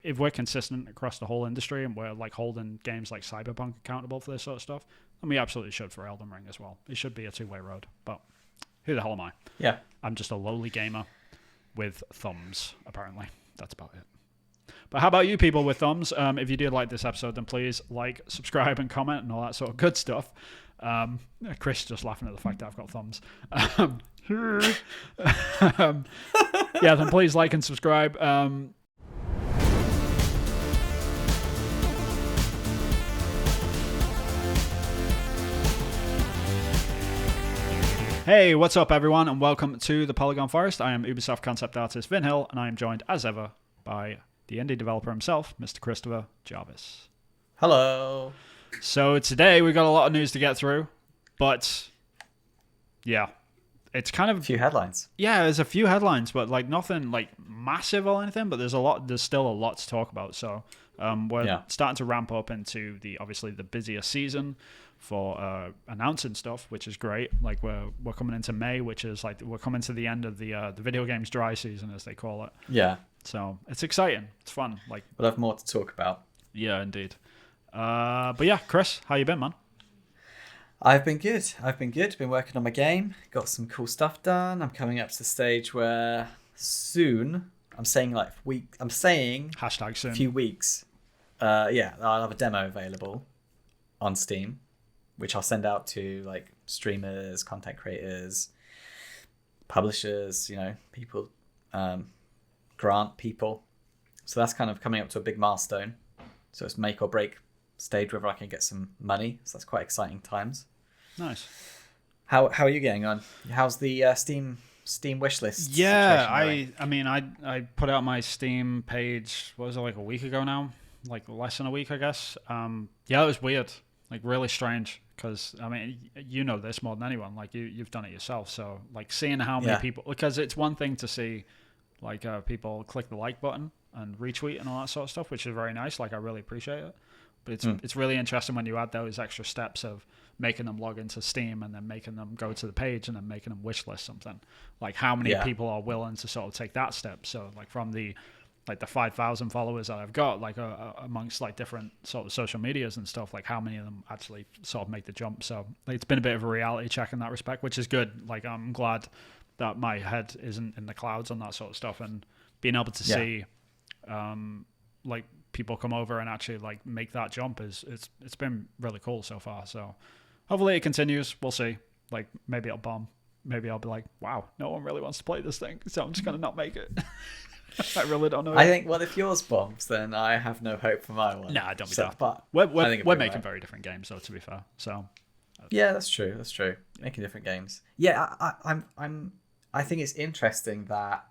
if we're consistent across the whole industry and we're like holding games like Cyberpunk accountable for this sort of stuff, then we absolutely should for Elden Ring as well. It should be a two-way road. But who the hell am I? Yeah. I'm just a lowly gamer with thumbs, apparently. That's about it. But how about you people with thumbs? If you did like this episode, then please like, subscribe, and comment and all that sort of good stuff. Chris just laughing at the fact that I've got thumbs. Yeah, then please like and subscribe. Hey, what's up everyone, and welcome to the Polygon Forest. I am Ubisoft concept artist Vin Hill, and I am joined as ever by the indie developer himself, Mr. Christopher Jarvis. Hello. So today we've got a lot of news to get through, but yeah, it's kind of a few headlines. Yeah, there's a few headlines, but like nothing like massive or anything. But there's still a lot to talk about. So we're starting to ramp up into obviously the busier season for announcing stuff, which is great. Like we're coming into May, which is like we're coming to the end of the video games dry season, as they call it. Yeah. So it's exciting. It's fun. Like we'll have more to talk about. Yeah, indeed. But yeah, Chris, how you been, man? I've been good. Been working on my game. Got some cool stuff done. I'm coming up to the stage where soon, I'm saying hashtag soon. A few weeks. I'll have a demo available on Steam, which I'll send out to like streamers, content creators, publishers, people, grant people. So that's kind of coming up to a big milestone. So it's make or break stage whether I can get some money. So that's quite exciting times. Nice. How are you getting on? How's the Steam wishlist? Yeah, I put out my Steam page, what was it, like a week ago now? Like less than a week, I guess. Yeah, it was weird. Like really strange. Because, I mean, you know this more than anyone. Like you've done it yourself. So like seeing how many people... Because it's one thing to see like people click the like button and retweet and all that sort of stuff, which is very nice. Like I really appreciate it. But it's really interesting when you add those extra steps of making them log into Steam and then making them go to the page and then making them wishlist something. Like how many people are willing to sort of take that step. So like from the 5,000 followers that I've got, like amongst like different sort of social medias and stuff, like how many of them actually sort of make the jump. So like, it's been a bit of a reality check in that respect, which is good. Like I'm glad that my head isn't in the clouds on that sort of stuff, and being able to see like people come over and actually like make that jump it's been really cool so far. So hopefully it continues. We'll see. Like maybe it'll bomb. Maybe I'll be like, wow, no one really wants to play this thing, so I'm just gonna not make it. I really don't know. I think, well, if yours bombs, then I have no hope for my one. Nah, don't be daft. But we're making very different games, though, to be fair. So yeah, that's true. Making different games. Yeah, I think it's interesting that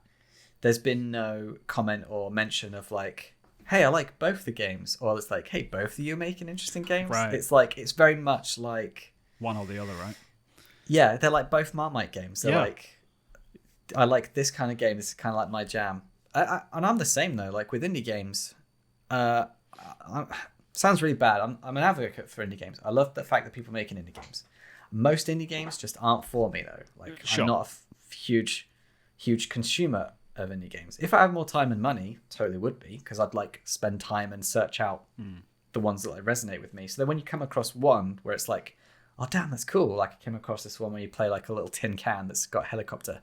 there's been no comment or mention of like, hey, I like both the games, or it's like, hey, both of you are making interesting games. Right. It's like it's very much like one or the other, right? Yeah, they're like both Marmite games. They're like, I like this kind of game. This is kind of like my jam. And I'm the same though. Like with indie games, sounds really bad. I'm an advocate for indie games. I love the fact that people are making indie games. Most indie games just aren't for me though. Like I'm not a huge consumer of indie games. If I had more time and money, totally would be, because I'd like spend time and search out the ones that like resonate with me. So then when you come across one where it's like, oh damn, that's cool. Like I came across this one where you play like a little tin can that's got helicopter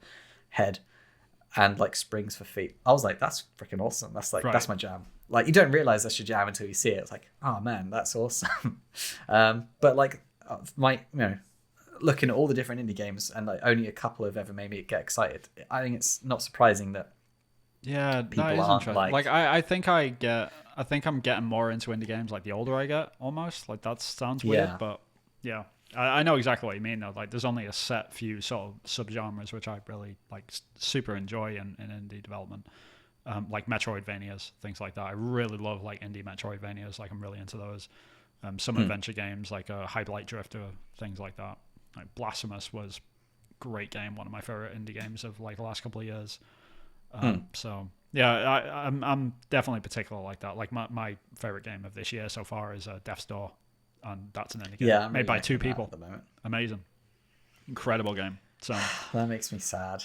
head and like springs for feet. I was like, that's freaking awesome. That's like that's my jam. Like you don't realize that's your jam until you see it. It's like, oh man, that's awesome. But like looking at all the different indie games and like only a couple have ever made me get excited. I think it's not surprising that people that is aren't interesting. Like I think I'm getting more into indie games like the older I get, almost. Like that sounds weird, but yeah. I know exactly what you mean though. Like there's only a set few sort of subgenres which I really like super enjoy in indie development. Like Metroidvanias, things like that. I really love like indie Metroidvanias. Like I'm really into those. Some adventure games like Hyper Light Drifter, things like that. Like Blasphemous was a great game, one of my favorite indie games of like the last couple of years. So yeah, I'm definitely particular like that. Like my favorite game of this year so far is Death's Door, and that's an indie game made by two people. at the moment. Amazing, incredible game. So that makes me sad.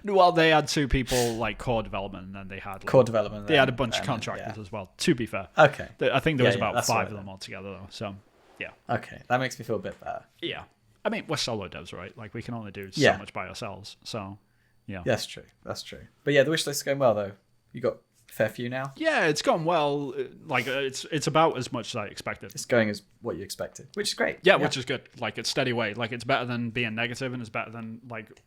well, they had 2 people like core development, and then they had core development. They had a bunch of contractors as well. To be fair, okay. I think there was about 5 of them altogether, though. So yeah. Okay, that makes me feel a bit better. Yeah, I mean we're solo devs, right? Like we can only do so much by ourselves. So yeah, that's true. But yeah, the wish list is going well though. You got a fair few now. Yeah, it's gone well. Like it's about as much as I expected. It's going as what you expected, which is great. Yeah, which is good. Like it's steady way. Like it's better than being negative, and it's better than like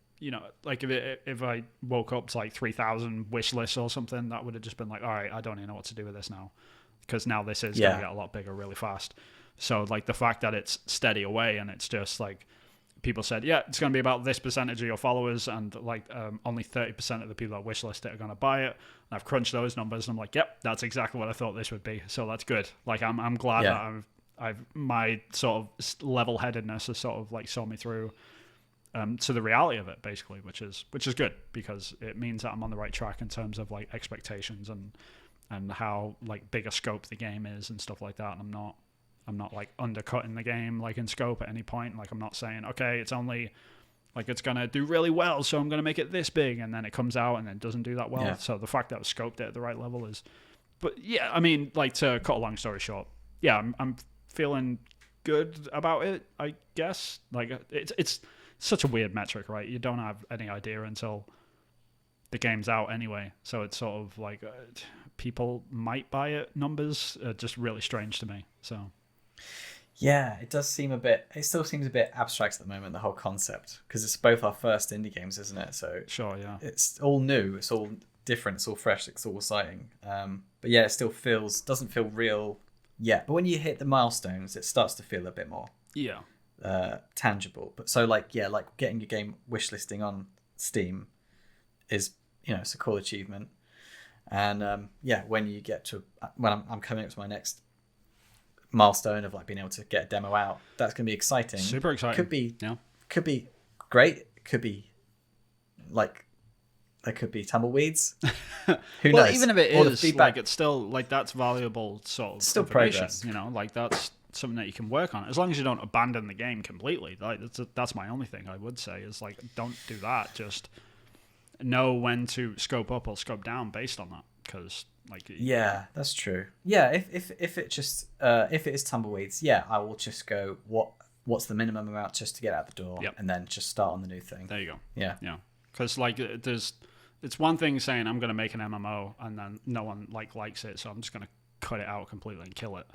like if I woke up to like 3,000 wish lists or something, that would have just been like, all right, I don't even know what to do with this now, because now this is going to get a lot bigger really fast. So like the fact that it's steady away, and it's just like people said, yeah, it's going to be about this percentage of your followers, and like only 30% of the people that wishlist it are going to buy it. And I've crunched those numbers, and I'm like, yep, that's exactly what I thought this would be. So that's good. Like I'm glad that I've my sort of level-headedness has sort of like saw me through to the reality of it, basically, which is good, because it means that I'm on the right track in terms of like expectations and how like big a scope the game is and stuff like that. And I'm not like undercutting the game like in scope at any point. Like I'm not saying, okay, it's only like it's gonna do really well, so I'm gonna make it this big, and then it comes out and then doesn't do that well. Yeah. So the fact that it was scoped at the right level is, but yeah, I mean, like to cut a long story short, yeah, I'm feeling good about it, I guess. Like it's such a weird metric, right? You don't have any idea until the game's out anyway. So it's sort of like people might buy it. Numbers are just really strange to me. So. Yeah, it does seem it still seems a bit abstract at the moment, the whole concept, because it's both our first indie games, isn't it? So sure, yeah. It's all new, it's all different, it's all fresh, it's all exciting. But yeah, it still doesn't feel real yet. But when you hit the milestones, it starts to feel a bit more tangible. But so like getting your game wishlisting on Steam is, it's a cool achievement. And when you get to when I'm coming up to my next milestone of like being able to get a demo out, that's going to be exciting. Super exciting. Could be great. Could be like there could be tumbleweeds. Who knows? Even if it is, like it's still like that's valuable sort of still information. Progress. Like that's something that you can work on, as long as you don't abandon the game completely. Like that's my only thing I would say is like don't do that. Just know when to scope up or scope down based on that, because that's true. If it is tumbleweeds, I will just go what's the minimum amount just to get out the door, and then just start on the new thing. There you go. Yeah because like it's one thing saying I'm going to make an MMO and then no one likes it, so I'm just going to cut it out completely and kill it.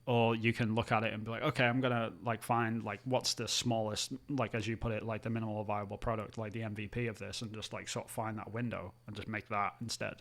Or you can look at it and be like, okay, I'm going to like find like what's the smallest, like as you put it, like the minimal viable product, like the MVP of this, and just like sort of find that window and just make that instead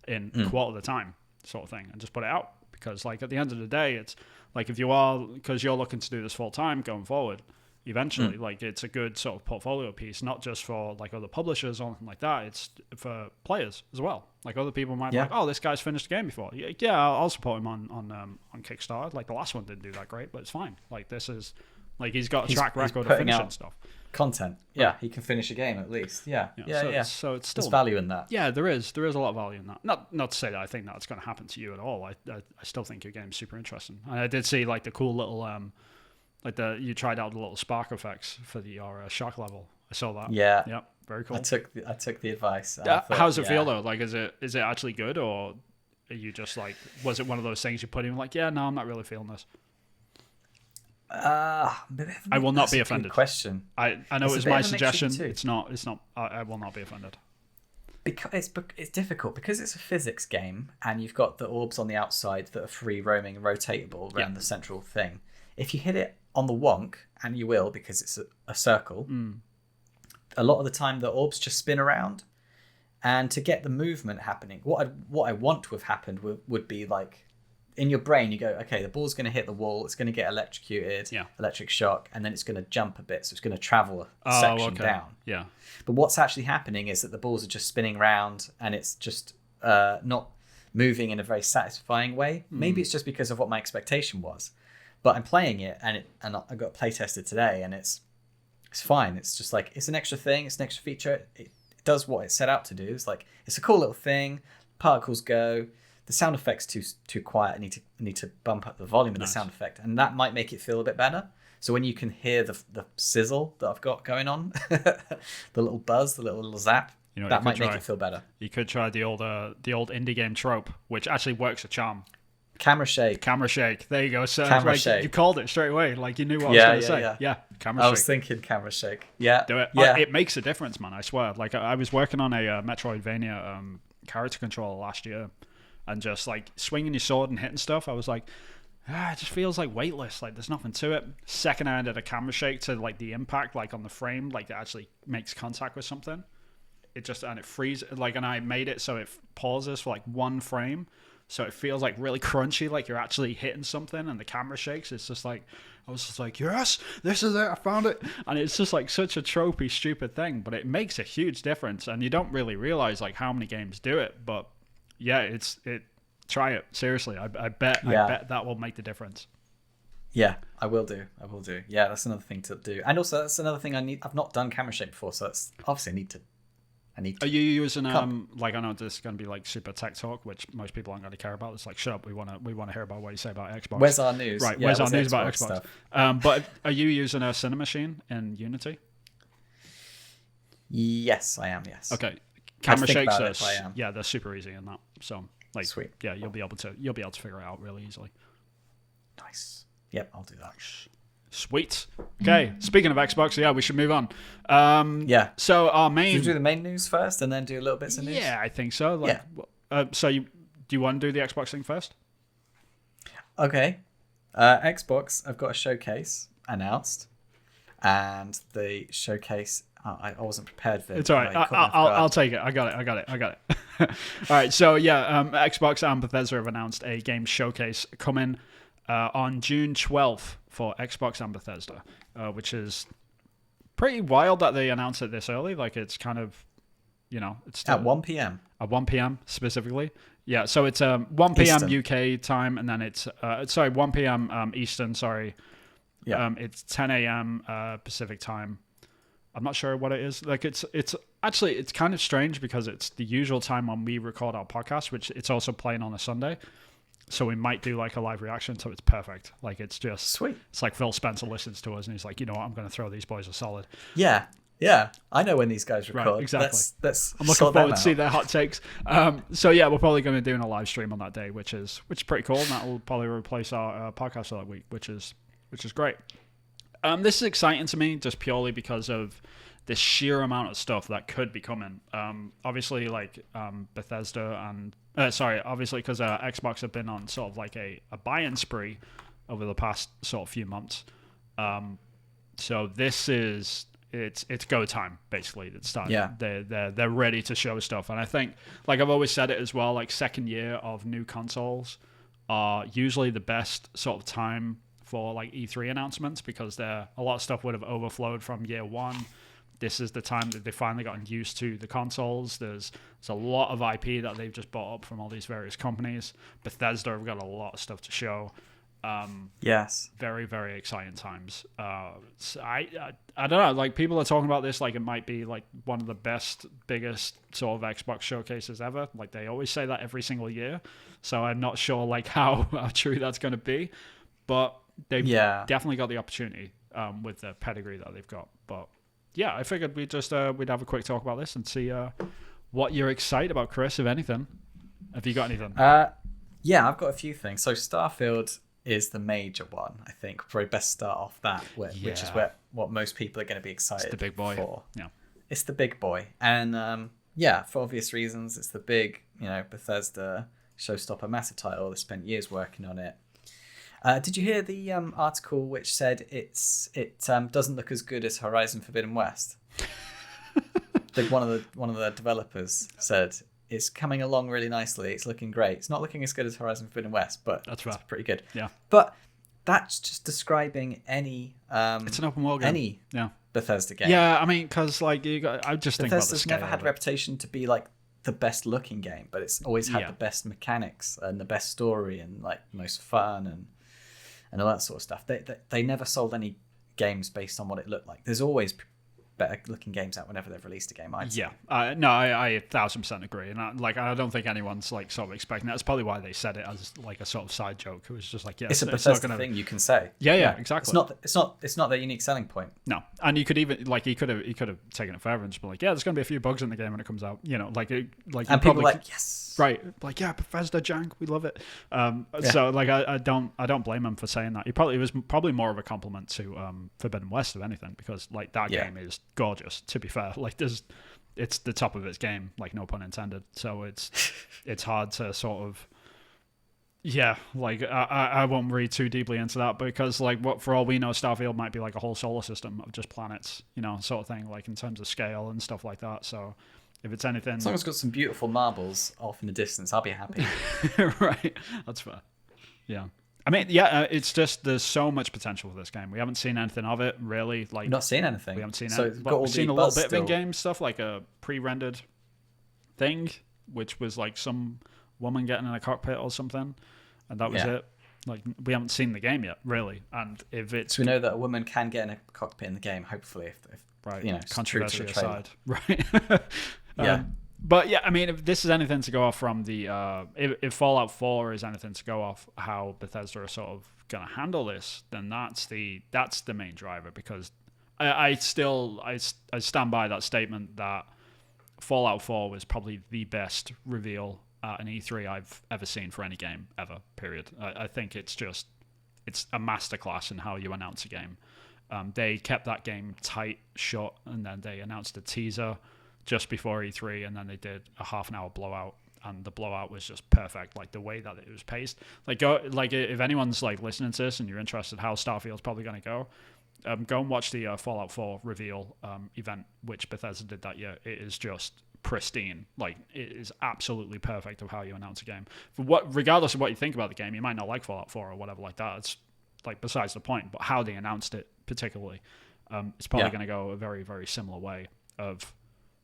in a quarter of the time sort of thing, and just put it out. Because like at the end of the day, it's like if you are, because you're looking to do this full time going forward, eventually like it's a good sort of portfolio piece, not just for like other publishers or anything like that, it's for players as well. Like other people might be like, oh, this guy's finished the game before, I'll support him on Kickstarter. Like the last one didn't do that great, but it's fine. Like this is like he's got a track record of finishing stuff, content. He can finish a game at least. So it's still, there's value in that. There is a lot of value in that. Not to say that I think that's going to happen to you at all. I still think your game's super interesting, and I did see like the cool little you tried out the little spark effects for your shock level. I saw that. Yeah, very cool. I took the advice. How does it feel though? Like, is it actually good, or are you just like, was it one of those things you put in like, no, I'm not really feeling this? I will not be offended. Good question. I know it's my suggestion. It's not. I will not be offended. Because it's difficult because it's a physics game and you've got the orbs on the outside that are free roaming and rotatable around the central thing. If you hit it on the wonk, and you will because it's a circle, a lot of the time the orbs just spin around, and to get the movement happening, what I want to have happened would be like in your brain you go, okay, the ball's going to hit the wall, it's going to get electrocuted, electric shock, and then it's going to jump a bit, so it's going to travel a section down. But what's actually happening is that the balls are just spinning around and it's just not moving in a very satisfying way. Maybe it's just because of what my expectation was. But I'm playing it, and I got play tested today, and it's fine. It's just like it's an extra thing, it's an extra feature. It does what it set out to do. It's like it's a cool little thing. Particles go. The sound effect's too quiet. I need to bump up the volume of the sound effect, and that might make it feel a bit better. So when you can hear the sizzle that I've got going on, the little buzz, the little zap, that might make it feel better. You could try the old indie game trope, which actually works a charm. Camera shake. Camera shake. There you go. So camera shake. You called it straight away. Like you knew what I was going to say. Yeah. Camera shake. I was thinking camera shake. Yeah. Do it. Yeah. It makes a difference, man. I swear. Like I was working on a Metroidvania character controller last year, and just like swinging your sword and hitting stuff, I was like, it just feels like weightless. Like there's nothing to it. Second, I added a camera shake to like the impact, like on the frame, like it actually makes contact with something. It freezes, like, and I made it so it pauses for like one frame. So it feels like really crunchy, like you're actually hitting something, and the camera shakes. It's just like, I was just like, yes, this is it, I found it. And it's just like such a tropey, stupid thing, but it makes a huge difference. And you don't really realize like how many games do it, but yeah, try it. Seriously, I bet that will make the difference. Yeah, I will do. Yeah, that's another thing to do. And also that's another thing I've not done camera shake before, so that's obviously I need to. Are you using like, I know this is going to be like super tech talk, which most people aren't going to care about. It's like, shut up, we want to hear about what you say about Xbox. Where's our news? Right, where's our news about Xbox? But are you using a Cinemachine in Unity? Yes, I am. Yes. Okay. Camera shakes are they're super easy in that. So like, sweet. Yeah, you'll be able to figure it out really easily. Nice. Yep, I'll do that. Sweet. Okay. Speaking of Xbox, we should move on. So our main. Should we do the main news first, and then do a little bits of news? Yeah, I think so. Like, so do you want to do the Xbox thing first? Okay. Xbox. I've got a showcase announced, and the showcase. I wasn't prepared for it. It's all right. I'll take it. I got it. All right. So Xbox and Bethesda have announced a game showcase coming on June 12th for Xbox and Bethesda, which is pretty wild that they announced it this early. Like it's kind of, it's still, at 1 p.m. At 1 p.m. specifically. Yeah, so it's 1 p.m. UK time, and then it's 1 p.m. Eastern. Sorry. Yeah. It's 10 a.m. Pacific time. I'm not sure what it is. Like it's actually it's kind of strange because it's the usual time when we record our podcast, which it's also playing on a Sunday. So we might do like a live reaction, so it's perfect. Like it's just sweet. It's like Phil Spencer listens to us and he's like, you know what, I'm going to throw these boys a solid. Yeah, I know when these guys record. Right, exactly. I'm looking forward to see their hot takes. So yeah, we're probably going to be doing a live stream on that day, which is pretty cool. And that will probably replace our podcast for that week, which is great. This is exciting to me just purely because of the sheer amount of stuff that could be coming. Obviously, like Bethesda and obviously because Xbox have been on sort of like a buy-in spree over the past sort of few months. So this is it's go time basically. It's starting. Yeah. They're ready to show stuff, and I think like I've always said it as well. Like second year of new consoles are usually the best sort of time for like E3 announcements because a lot of stuff would have overflowed from year one. This is the time that they've finally gotten used to the consoles. There's a lot of IP that they've just bought up from all these various companies. Bethesda have got a lot of stuff to show. Yes. Very, very exciting times. So I don't know. Like people are talking about this like it might be like one of the biggest sort of Xbox showcases ever. Like they always say that every single year. So I'm not sure like how true that's going to be. But they've definitely got the opportunity with the pedigree that they've got. But yeah, I figured we'd have a quick talk about this and see what you're excited about, Chris, if anything. Have you got anything? Yeah, I've got a few things. So Starfield is the major one, I think. Probably best start off that, which is what most people are going to be excited for. It's the big boy. Yeah. It's the big boy. And for obvious reasons, it's the big, Bethesda showstopper massive title. They spent years working on it. Did you hear the article which said it doesn't look as good as Horizon Forbidden West? One of the developers said it's coming along really nicely. It's looking great. It's not looking as good as Horizon Forbidden West, but it's pretty good. Yeah. But that's just describing any. It's an open world game. Any Bethesda game. Yeah, I mean, because like I just think about the Bethesda's scale never had a reputation to be like the best looking game, but it's always had the best mechanics and the best story and like most fun and all that sort of stuff. They never sold any games based on what it looked like. There's always better looking games out whenever they've released a game. I'd say. Yeah, no, I 1,000% agree, and I don't think anyone's like sort of expecting that. That's probably why they said it as like a sort of side joke. It was just like, yeah, it's a Bethesda thing you can say. Yeah, exactly. It's not their unique selling point. No, and you could even like he could have taken it further and just been like, yeah, there's gonna be a few bugs in the game when it comes out. You know, and people like yes, right, like yeah, Bethesda jank, we love it. So like I don't blame him for saying that. It was probably more of a compliment to Forbidden West, if anything, because like that game is gorgeous. To be fair, like it's the top of its game, like no pun intended. So it's hard to sort of like I won't read too deeply into that, because like what for all we know, Starfield might be like a whole solar system of just planets, you know, sort of thing, like in terms of scale and stuff like that. So if it's anything, as long as it's got some beautiful marbles off in the distance, I'll be happy. Right, that's fair. Yeah. I mean, yeah, it's just there's so much potential for this game. We haven't seen anything of it, really. Like, we've not seen anything. We haven't seen so anything. But we've seen a little bit of in-game stuff, like a pre-rendered thing, which was like some woman getting in a cockpit or something, and that was it. Like, we haven't seen the game yet, really. And if it's... So we know that a woman can get in a cockpit in the game, hopefully, if right, you know, controversy aside. Right. Yeah. But yeah, I mean, if this is anything to go off from the, if Fallout 4 is anything to go off how Bethesda are sort of going to handle this, then that's the main driver, because I stand by that statement that Fallout 4 was probably the best reveal at an E3 I've ever seen for any game ever, period. I think it's a masterclass in how you announce a game. They kept that game tight, shut, and then they announced a teaser just before E3, and then they did a half an hour blowout, and the blowout was just perfect. Like the way that it was paced, like if anyone's like listening to this and you're interested how Starfield's probably going to go and watch the Fallout 4 reveal event, which Bethesda did that year. It is just pristine. Like, it is absolutely perfect of how you announce a game. Regardless of what you think about the game, you might not like Fallout 4 or whatever like that. It's like besides the point. But how they announced it particularly, it's probably going to go a very, very similar way of,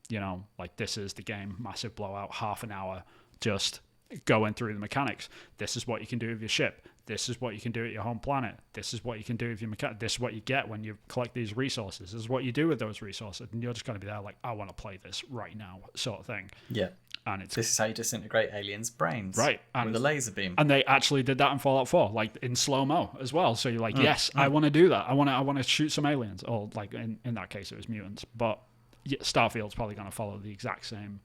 you know, like, this is the game, massive blowout, half an hour, just going through the mechanics. This is what you can do with your ship. This is what you can do at your home planet. This is what you can do with your mechanic. This is what you get when you collect these resources. This is what you do with those resources. And you're just going to be there like, I want to play this right now, sort of thing. Yeah. And this is how you disintegrate aliens' brains. Right. With a laser beam. And they actually did that in Fallout 4, like in slow-mo as well. So you're like, yes, I want to do that. I want to shoot some aliens. Or like in that case, it was mutants. But Starfield's probably going to follow the exact same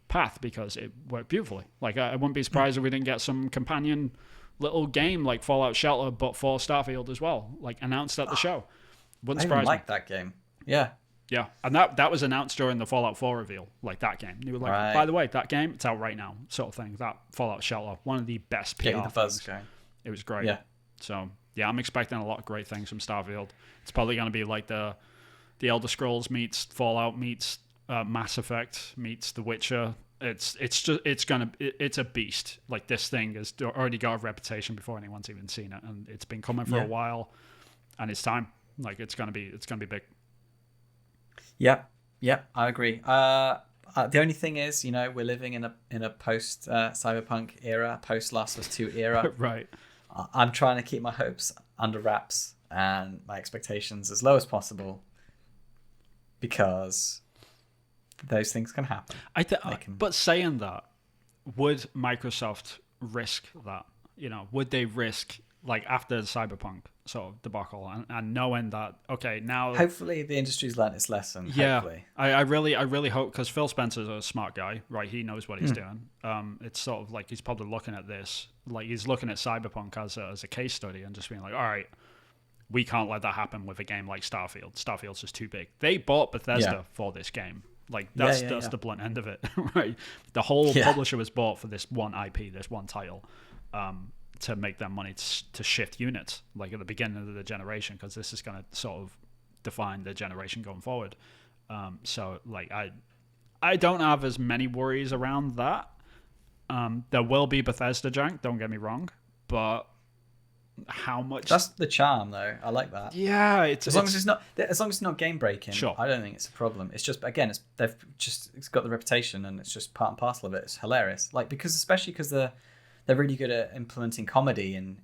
path because it worked beautifully. Like, I wouldn't be surprised if we didn't get some companion little game like Fallout Shelter, but for Starfield as well, like announced at the show. Wouldn't surprise me. I like that game. Yeah. Yeah, and that was announced during the Fallout 4 reveal, like that game. You were like, by the way, that game, it's out right now, sort of thing. That Fallout Shelter, one of the best PR Getting the buzz things. going. It was great. Yeah. So, yeah, I'm expecting a lot of great things from Starfield. It's probably going to be like the Elder Scrolls meets Fallout meets Mass Effect meets The Witcher. It's a beast. Like, this thing has already got a reputation before anyone's even seen it, and it's been coming for a while, and it's time. Like, it's gonna be big. Yeah, I agree. The only thing is, you know, we're living in a post cyberpunk era, post Last of Us 2 era. Right. I'm trying to keep my hopes under wraps and my expectations as low as possible, because those things can happen. But saying that, would Microsoft risk that? You know, would they risk, like, after the Cyberpunk sort of debacle and knowing that, okay, now... Hopefully the industry's learned its lesson. Yeah, hopefully. I really hope, because Phil Spencer's a smart guy, right? He knows what he's doing. It's sort of like he's probably looking at this, like he's looking at Cyberpunk as a case study and just being like, all right, we can't let that happen with a game like Starfield. Starfield's just too big. They bought Bethesda for this game. Like, that's the blunt end of it, right? The whole publisher was bought for this one IP, this one title, to make them money to shift units, like at the beginning of the generation, because this is going to sort of define the generation going forward. So, like, I don't have as many worries around that. There will be Bethesda jank, don't get me wrong, but how much? That's the charm, though. I like that. Yeah, as long as it's not game breaking. Sure. I don't think it's a problem. It's just, again, it's got the reputation, and it's just part and parcel of it. It's hilarious, like, especially because they're really good at implementing comedy in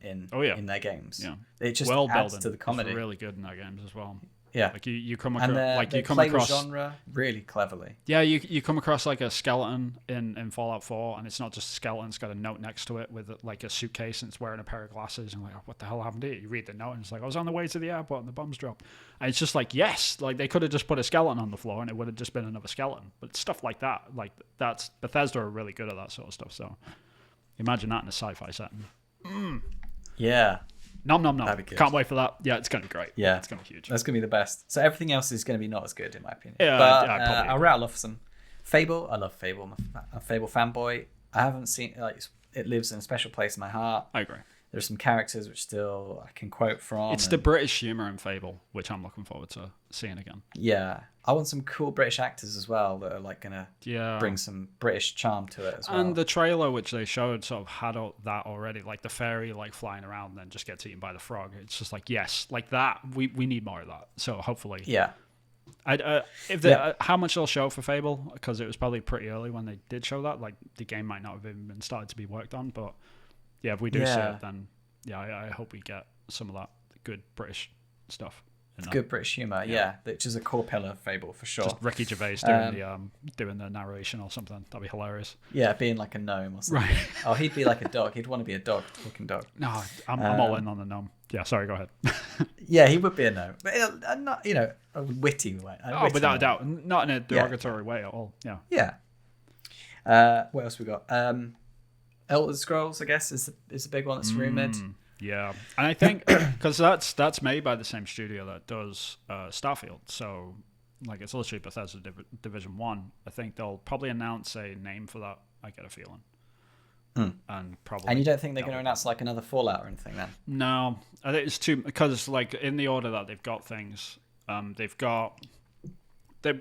their games. Yeah, it just world adds building to the comedy. is really good in their games as well. Yeah. Like you come And across, like they you come play across with genre really cleverly. Yeah, you come across like a skeleton in Fallout 4, and it's not just a skeleton; it's got a note next to it with like a suitcase, and it's wearing a pair of glasses. And like, oh, what the hell happened to it? You read the note, and it's like, I was on the way to the airport, and the bombs dropped. And it's just like, yes, like they could have just put a skeleton on the floor, and it would have just been another skeleton. But stuff like that, that's Bethesda are really good at that sort of stuff. So imagine that in a sci-fi setting. Yeah. Nom nom nom. That'd be good. Can't wait for that. Yeah, it's gonna be great. Yeah, it's gonna be huge. That's gonna be the best. So everything else is gonna be not as good in my opinion. Yeah, but probably I'll rattle off some. Fable. I love Fable. I'm a Fable fanboy. I haven't seen it lives in a special place in my heart. I agree. There's some characters which still I can quote from. It's the British humor in Fable, which I'm looking forward to seeing again. Yeah, I want some cool British actors as well that are like gonna bring some British charm to it as well. And the trailer which they showed sort of had that already, like the fairy like flying around and then just gets eaten by the frog. It's just like, yes, like that. We need more of that. So hopefully, yeah. How much they'll show for Fable, because it was probably pretty early when they did show that. Like the game might not have even been started to be worked on, but yeah, if we do see it, then yeah, I hope we get some of that good British stuff. Good British humor, yeah, which is a core pillar of Fable for sure. Just Ricky Gervais doing the narration or something. That'd be hilarious. Yeah, being like a gnome or something. Right. Oh, he'd be like a dog. He'd want to be a dog, talking dog. No, I'm all in on the gnome. Yeah, sorry, go ahead. Yeah, he would be a gnome, but not a witty way. Without a doubt, not in a derogatory way at all. Yeah. Yeah. What else we got? Elder Scrolls, I guess, is a big one that's rumored. Yeah, and I think because that's made by the same studio that does Starfield, so like it's literally Bethesda Division 1. I think they'll probably announce a name for that. I get a feeling, and probably. And you don't think they're going to announce like another Fallout or anything then? No, I think it's too, because like in the order that they've got things, they've got.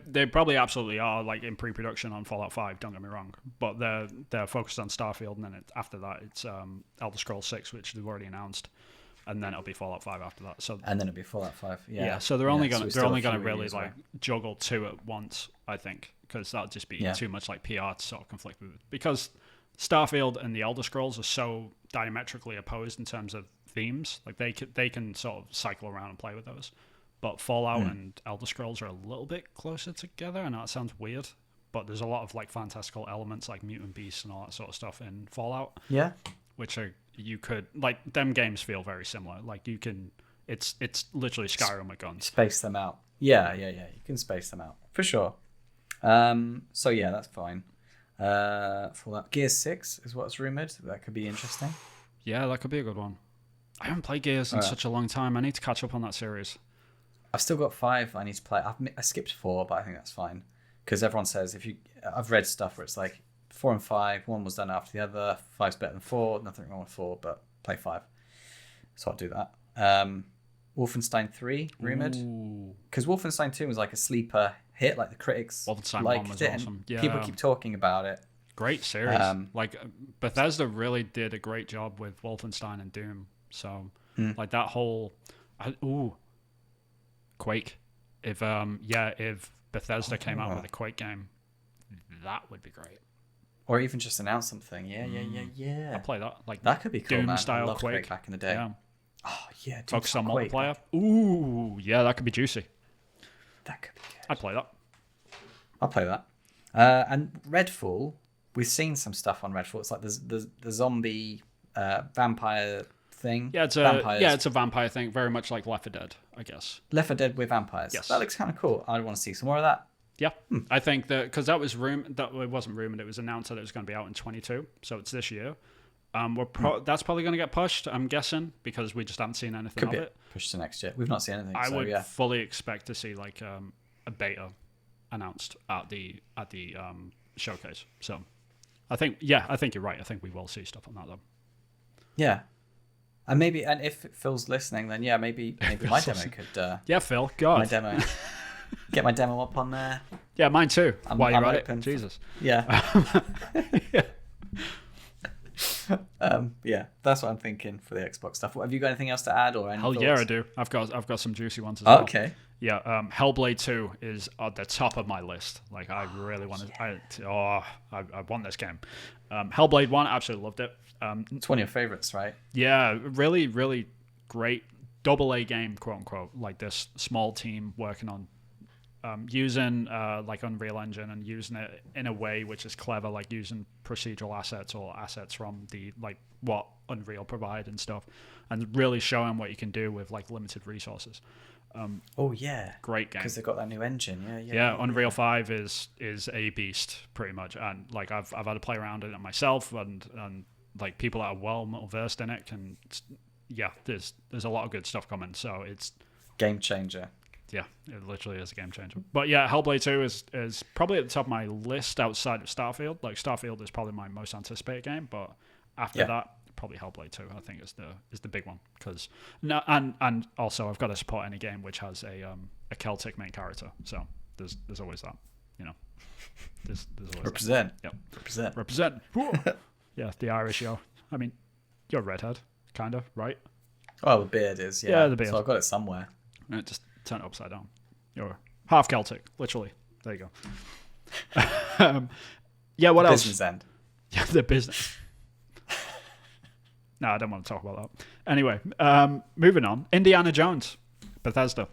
They probably absolutely are like in pre-production on Fallout 5. Don't get me wrong, but they're focused on Starfield, and then after that it's Elder Scrolls 6, which they've already announced, and then it'll be Fallout 5 after that. So and then it'll be Fallout 5. Yeah. So they're only gonna really well. like juggle two at once, I think, because that'll just be too much like PR to sort of conflict with, because Starfield and the Elder Scrolls are so diametrically opposed in terms of themes. Like they can sort of cycle around and play with those. But Fallout and Elder Scrolls are a little bit closer together. I know that sounds weird, but there's a lot of like fantastical elements like mutant beasts and all that sort of stuff in Fallout. Yeah. Which you could, like, them games feel very similar. Like you can, it's literally Skyrim with guns. Space them out. Yeah. You can space them out for sure. So yeah, that's fine. Fallout Gears 6 is what's rumored. That could be interesting. Yeah, that could be a good one. I haven't played Gears in such a long time. I need to catch up on that series. I've still got 5 I need to play. I skipped 4, but I think that's fine. Because everyone says I've read stuff where it's like 4 and 5, one was done after the other, 5's better than 4, nothing wrong with 4, but play 5. So I'll do that. Wolfenstein 3, rumoured. Because Wolfenstein 2 was like a sleeper hit, like the critics Wolfenstein 1 was awesome. Yeah. People keep talking about it. Great series. Like Bethesda really did a great job with Wolfenstein and Doom. So like that whole... Quake. If Bethesda came out with a Quake game, that would be great. Or even just announce something. Yeah. I'll play that. Like that could be cool, Doom man. style I loved Quake back in the day. Yeah. Oh yeah. Focus on Quake, multiplayer. Ooh, yeah, that could be juicy. That could be good. I'd play that. I'll play that. And Redfall, we've seen some stuff on Redfall. It's like the zombie vampire thing. Yeah, it's a vampire thing, very much like Left 4 Dead, I guess. Left 4 Dead with vampires. Yes. That looks kind of cool. I want to see some more of that. Yeah, I think that because that was it wasn't rumored. It was announced that it was going to be out in 2022, so it's this year. That's probably going to get pushed, I'm guessing, because we just haven't seen anything of it. Pushed to next year. We've not seen anything. I would fully expect to see like a beta announced at the showcase. So I think you're right. I think we will see stuff on that though. Yeah. And if Phil's listening, then yeah, maybe my demo could. Yeah, Phil, God, my demo. Get my demo up on there. Yeah, mine too. While you're at it, Jesus. Yeah. Yeah, that's what I'm thinking for the Xbox stuff. Have you got anything else to add or any Hell thoughts? yeah, I do. I've got some juicy ones as well. Okay. Yeah, Hellblade 2 is at the top of my list. Like, I really want to. I want this game. Hellblade 1, absolutely loved it. It's one of your favorites, right? Yeah, really, really great double A game, quote unquote, like this small team working on using like Unreal Engine and using it in a way which is clever, like using procedural assets or assets from the like what Unreal provide and stuff, and really showing what you can do with like limited resources. Oh yeah, great game because they've got that new engine. Yeah. Unreal 5 is a beast pretty much, and like I've had to play around in it myself, and like people that are well versed in it can. Yeah, there's a lot of good stuff coming, so it's game changer. Yeah, it literally is a game changer. But yeah, Hellblade 2 is probably at the top of my list outside of Starfield. Like Starfield is probably my most anticipated game, but after that, probably Hellblade 2 I think is the big one, because and also I've got to support any game which has a Celtic main character. So there's always that, you know. There's always represent. That. Yep. Represent. Yeah, the Irish, yo. I mean, you're redhead, kind of, right? Oh, the beard is, yeah, the beard. So I've got it somewhere. Just turn it upside down. You're half Celtic, literally. There you go. Yeah, what else? Business end. Yeah, the business. No, I don't want to talk about that. Anyway, moving on. Indiana Jones, Bethesda.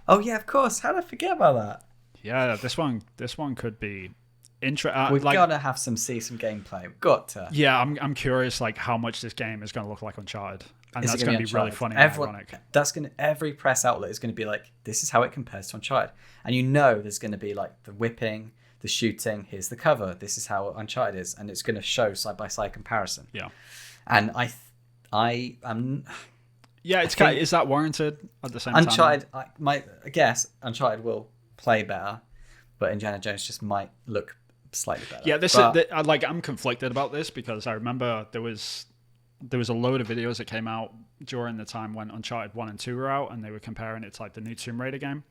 Oh yeah, of course. How did I forget about that? Yeah, this one could be interesting. We've got to see some gameplay. We've got to. Yeah, I'm curious, like how much this game is going to look like Uncharted, and that's going to be really funny and ironic. Every press outlet is going to be like, this is how it compares to Uncharted, and you know there's going to be like the whipping, the shooting. Here's the cover. This is how Uncharted is, and it's going to show side by side comparison. Yeah, and I am. Yeah, it's kind of, is that warranted at the same time? Uncharted, I guess Uncharted will play better, but Indiana Jones just might look slightly better. Yeah, like I'm conflicted about this, because I remember there was a load of videos that came out during the time when Uncharted 1 and 2 were out, and they were comparing it to like the new Tomb Raider game.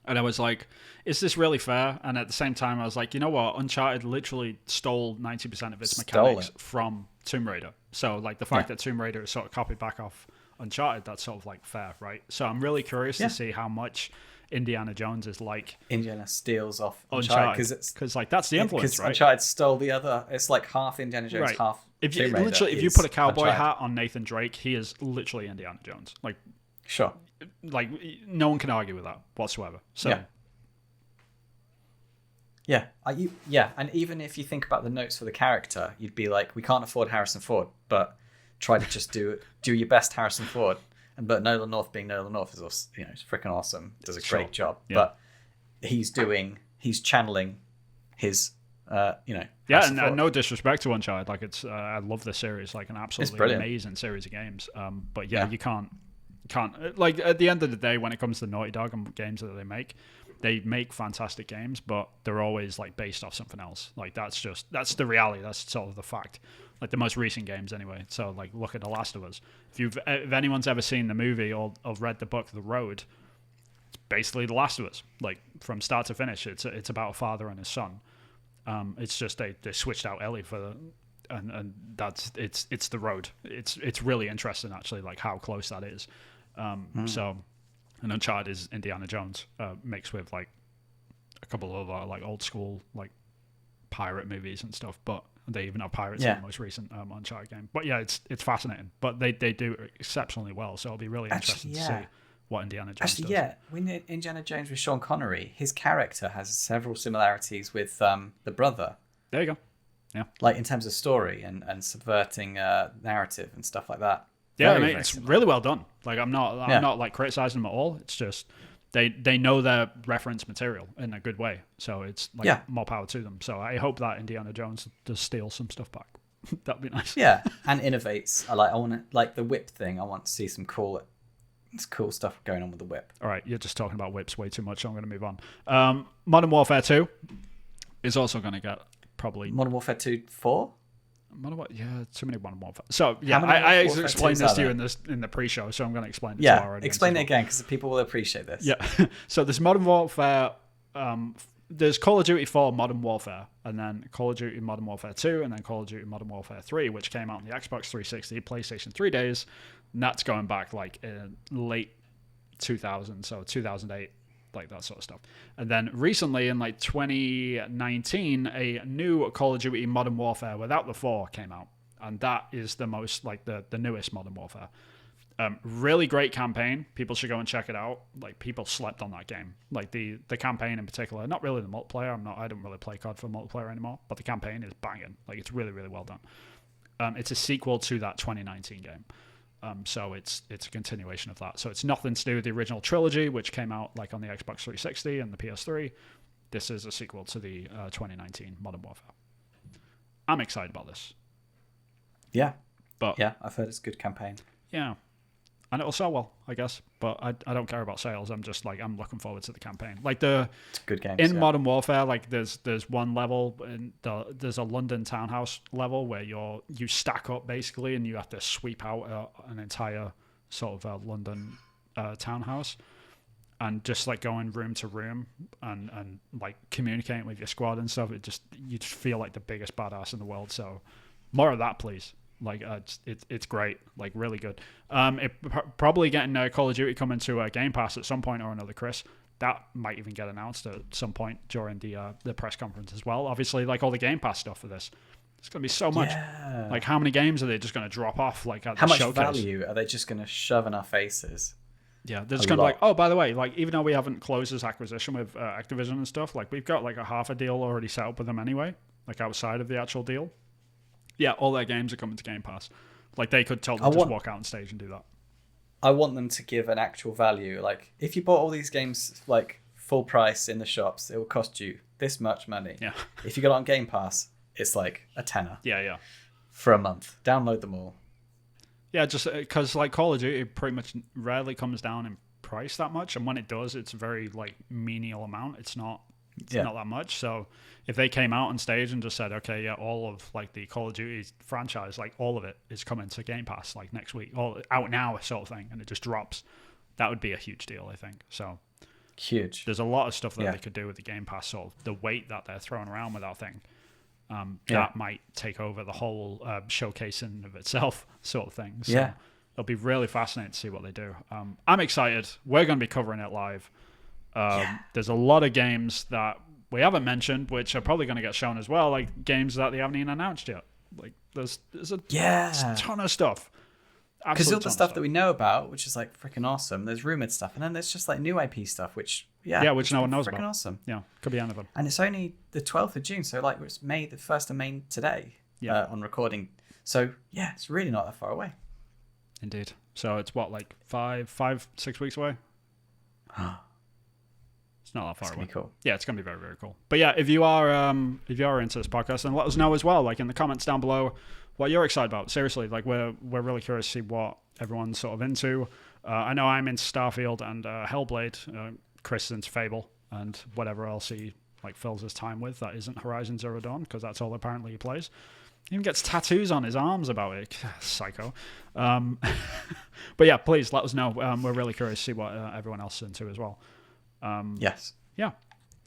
And I was like, is this really fair? And at the same time, I was like, you know what? Uncharted literally stole 90% of its mechanics from Tomb Raider. So like the fact that Tomb Raider is sort of copied back off Uncharted, that's sort of like fair, right? So I'm really curious to see how much Indiana Jones is like. Indiana steals off Uncharted because like that's the influence, right? Uncharted stole the other. It's like half Indiana Jones, right. half. If you put a cowboy hat on Nathan Drake, he is literally Indiana Jones. Like, sure. Like no one can argue with that whatsoever. So yeah, and even if you think about the notes for the character, you'd be like, we can't afford Harrison Ford, but try to just do your best Harrison Ford. But Nolan North being Nolan North is, you know, it's freaking awesome. Does a great job. Yeah. But he's channeling his, you know. Yeah, and no disrespect to Uncharted. Like I love this series, like an absolutely amazing series of games. But you can't like at the end of the day, when it comes to Naughty Dog and games that they make fantastic games, but they're always like based off something else. Like that's the reality. That's sort of the fact. Like the most recent games anyway. So like look at The Last of Us. If anyone's ever seen the movie or read the book The Road, it's basically The Last of Us. Like from start to finish, it's about a father and his son. It's just they switched out Ellie for and that's it's The Road. It's really interesting actually, like how close that is. So, and Uncharted is Indiana Jones mixed with like a couple of like old school like pirate movies and stuff, but they even have pirates in the most recent Uncharted game. But yeah, it's fascinating. But they do exceptionally well, so it'll be really interesting to see what Indiana Jones does. Yeah, when Indiana Jones with Sean Connery, his character has several similarities with the brother. There you go. Yeah, like in terms of story and subverting narrative and stuff like that. Yeah, I mean, it's really well done. Like I'm not like criticizing them at all. It's just they know their reference material in a good way. So it's like more power to them. So I hope that Indiana Jones does steal some stuff back. That'd be nice. Yeah, and innovates. I want to, like the whip thing. I want to see some cool stuff going on with the whip. All right, you're just talking about whips way too much. So I'm going to move on. Modern Warfare 2 is also going to get probably Modern Warfare 2 4. Too many Modern Warfare. So yeah, I explained this to you in the pre-show, so I'm going to explain it to our audience. Explain it again because people will appreciate this. Yeah, so there's Modern Warfare. There's Call of Duty 4 Modern Warfare, and then Call of Duty Modern Warfare 2, and then Call of Duty Modern Warfare 3, which came out on the Xbox 360, PlayStation 3 days. And that's going back like in late 2000, so 2008. Like that sort of stuff. And then recently in like 2019, a new Call of Duty Modern Warfare without the 4 came out. And that is the most like the newest Modern Warfare. Really great campaign. People should go and check it out. Like, people slept on that game. Like, the campaign in particular, not really the multiplayer. I don't really play COD for multiplayer anymore, but the campaign is banging. Like, it's really, really well done. It's a sequel to that 2019 game. So it's a continuation of that. So it's nothing to do with the original trilogy, which came out like on the Xbox 360 and the PS3. This is a sequel to the 2019 Modern Warfare. I'm excited about this. Yeah. But yeah, I've heard it's a good campaign. Yeah. And it'll sell well, I guess. But I don't care about sales. I'm just like, I'm looking forward to the campaign. Like it's good games, in Modern Warfare, like there's one level, there's a London townhouse level where you stack up basically, and you have to sweep out an entire sort of London townhouse, and just like going room to room and like communicating with your squad and stuff. You just feel like the biggest badass in the world. So more of that, please. Like it's great, like really good. Probably getting Call of Duty coming to Game Pass at some point or another, Chris. That might even get announced at some point during the press conference as well. Obviously, like all the Game Pass stuff for this, it's gonna be so much. Yeah. Like, how many games are they just gonna drop off? Like at how the much showcase? value are they just gonna shove in our faces? Yeah, they're just gonna be like, oh, by the way, like even though we haven't closed this acquisition with Activision and stuff, like we've got like a half a deal already set up with them anyway, like outside of the actual deal. Yeah, all their games are coming to Game Pass. Like, they could totally just walk out on stage and do that. I want them to give an actual value. Like, if you bought all these games, like, full price in the shops, it will cost you this much money. Yeah. If you got it on Game Pass, it's like a tenner. Yeah. For a month. Download them all. Yeah, just because, like, Call of Duty pretty much rarely comes down in price that much. And when it does, it's a very, like, menial amount. It's not that much. So if they came out on stage and just said, okay, yeah, all of like the Call of Duty franchise, like all of it is coming to Game Pass like next week, all out now sort of thing, and it just drops, that would be a huge deal, I think. So huge. There's a lot of stuff that they could do with the Game Pass, sort of the weight that they're throwing around with that thing. That might take over the whole showcasing of itself sort of thing. So it'll be really fascinating to see what they do. I'm excited. We're going to be covering it live. There's a lot of games that we haven't mentioned, which are probably going to get shown as well, like games that they haven't even announced yet. Like there's a ton of stuff. Because all the stuff that we know about, which is like freaking awesome. There's rumored stuff, and then there's just like new IP stuff, which which no one knows about. Freaking awesome. Yeah, could be anything. And it's only the 12th of June, so like it's the 1st of May today. On recording. So yeah, it's really not that far away. Indeed. So it's what, like 6 weeks away. It's not that far away. Cool. Yeah, it's gonna be very, very cool. But yeah, if you are into this podcast, then let us know as well, like in the comments down below, what you're excited about. Seriously, like we're really curious to see what everyone's sort of into. I know I'm into Starfield and Hellblade. Chris is into Fable and whatever else he like fills his time with that isn't Horizon Zero Dawn, because that's all apparently he plays. He even gets tattoos on his arms about it. Psycho. But yeah, please let us know. We're really curious to see what everyone else is into as well. Yes. Yeah.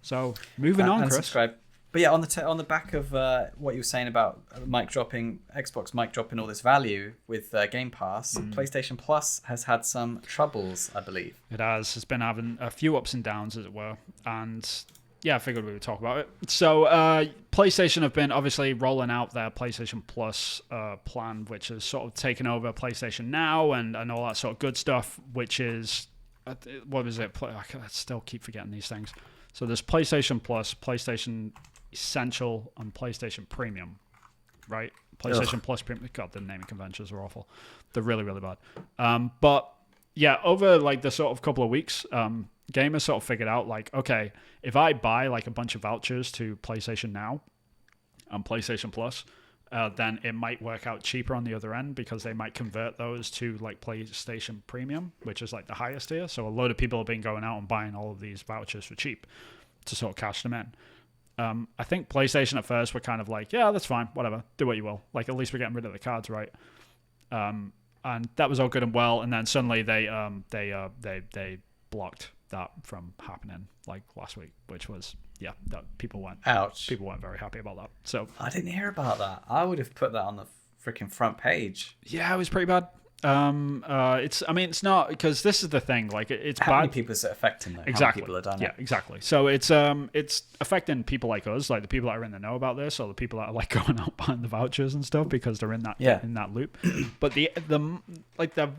So moving on, and Chris. Subscribe. But yeah, on the back of what you were saying about Xbox mic dropping all this value with Game Pass, PlayStation Plus has had some troubles, I believe. It has. It's been having a few ups and downs, as it were. And yeah, I figured we would talk about it. So PlayStation have been obviously rolling out their PlayStation Plus plan, which has sort of taken over PlayStation Now and all that sort of good stuff, which is... what was it? I still keep forgetting these things. So there's PlayStation Plus, PlayStation Essential, and PlayStation Premium, right? PlayStation Plus Premium. God, the naming conventions are awful. They're really, really bad. But yeah, over like the sort of couple of weeks, gamers sort of figured out like, okay, if I buy like a bunch of vouchers to PlayStation Now and PlayStation Plus, then it might work out cheaper on the other end, because they might convert those to like PlayStation Premium, which is like the highest tier. So a load of people have been going out and buying all of these vouchers for cheap to sort of cash them in. I think PlayStation at first were kind of like, yeah, that's fine, whatever, do what you will. Like, at least we're getting rid of the cards, right? And that was all good and well. And then suddenly they blocked that from happening like last week, which was that people weren't very happy about that. So I didn't hear about that. I would have put that on the freaking front page. Yeah, it was pretty bad. I mean, it's not, because this is the thing. Like, it's How bad. many people is it affecting, though? Exactly. How many people are done Yeah, it? exactly. So it's affecting people like us, like the people that are in the know about this, or the people that are like going out buying the vouchers and stuff because they're in that loop. But the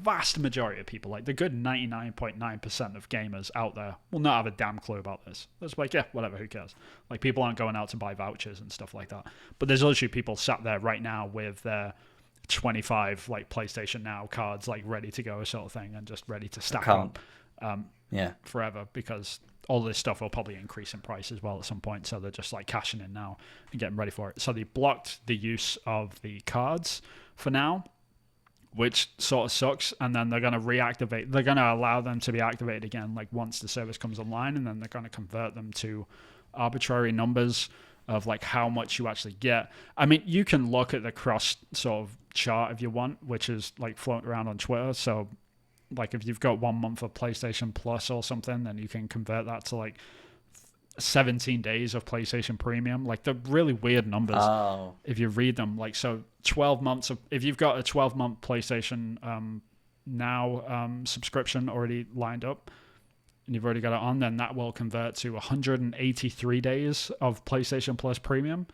vast majority of people, like the good 99.9% of gamers out there, will not have a damn clue about this. It's like, yeah, whatever, who cares? Like, people aren't going out to buy vouchers and stuff like that. But there's literally people sat there right now with their 25 like PlayStation Now cards like ready to go, sort of thing, and just ready to stack up forever, because all this stuff will probably increase in price as well at some point, so they're just like cashing in now and getting ready for it. So they blocked the use of the cards for now, which sort of sucks, and then they're going to reactivate, they're going to allow them to be activated again like once the service comes online, and then they're going to convert them to arbitrary numbers of like how much you actually get. I mean, you can look at the cross sort of chart if you want, which is like floating around on Twitter. So like if you've got 1 month of PlayStation Plus or something, then you can convert that to like 17 days of PlayStation Premium. Like, they're really weird numbers if you read them. Like, so 12 months of, if you've got a 12-month PlayStation Now subscription already lined up, and you've already got it on, then that will convert to 183 days of PlayStation Plus Premium.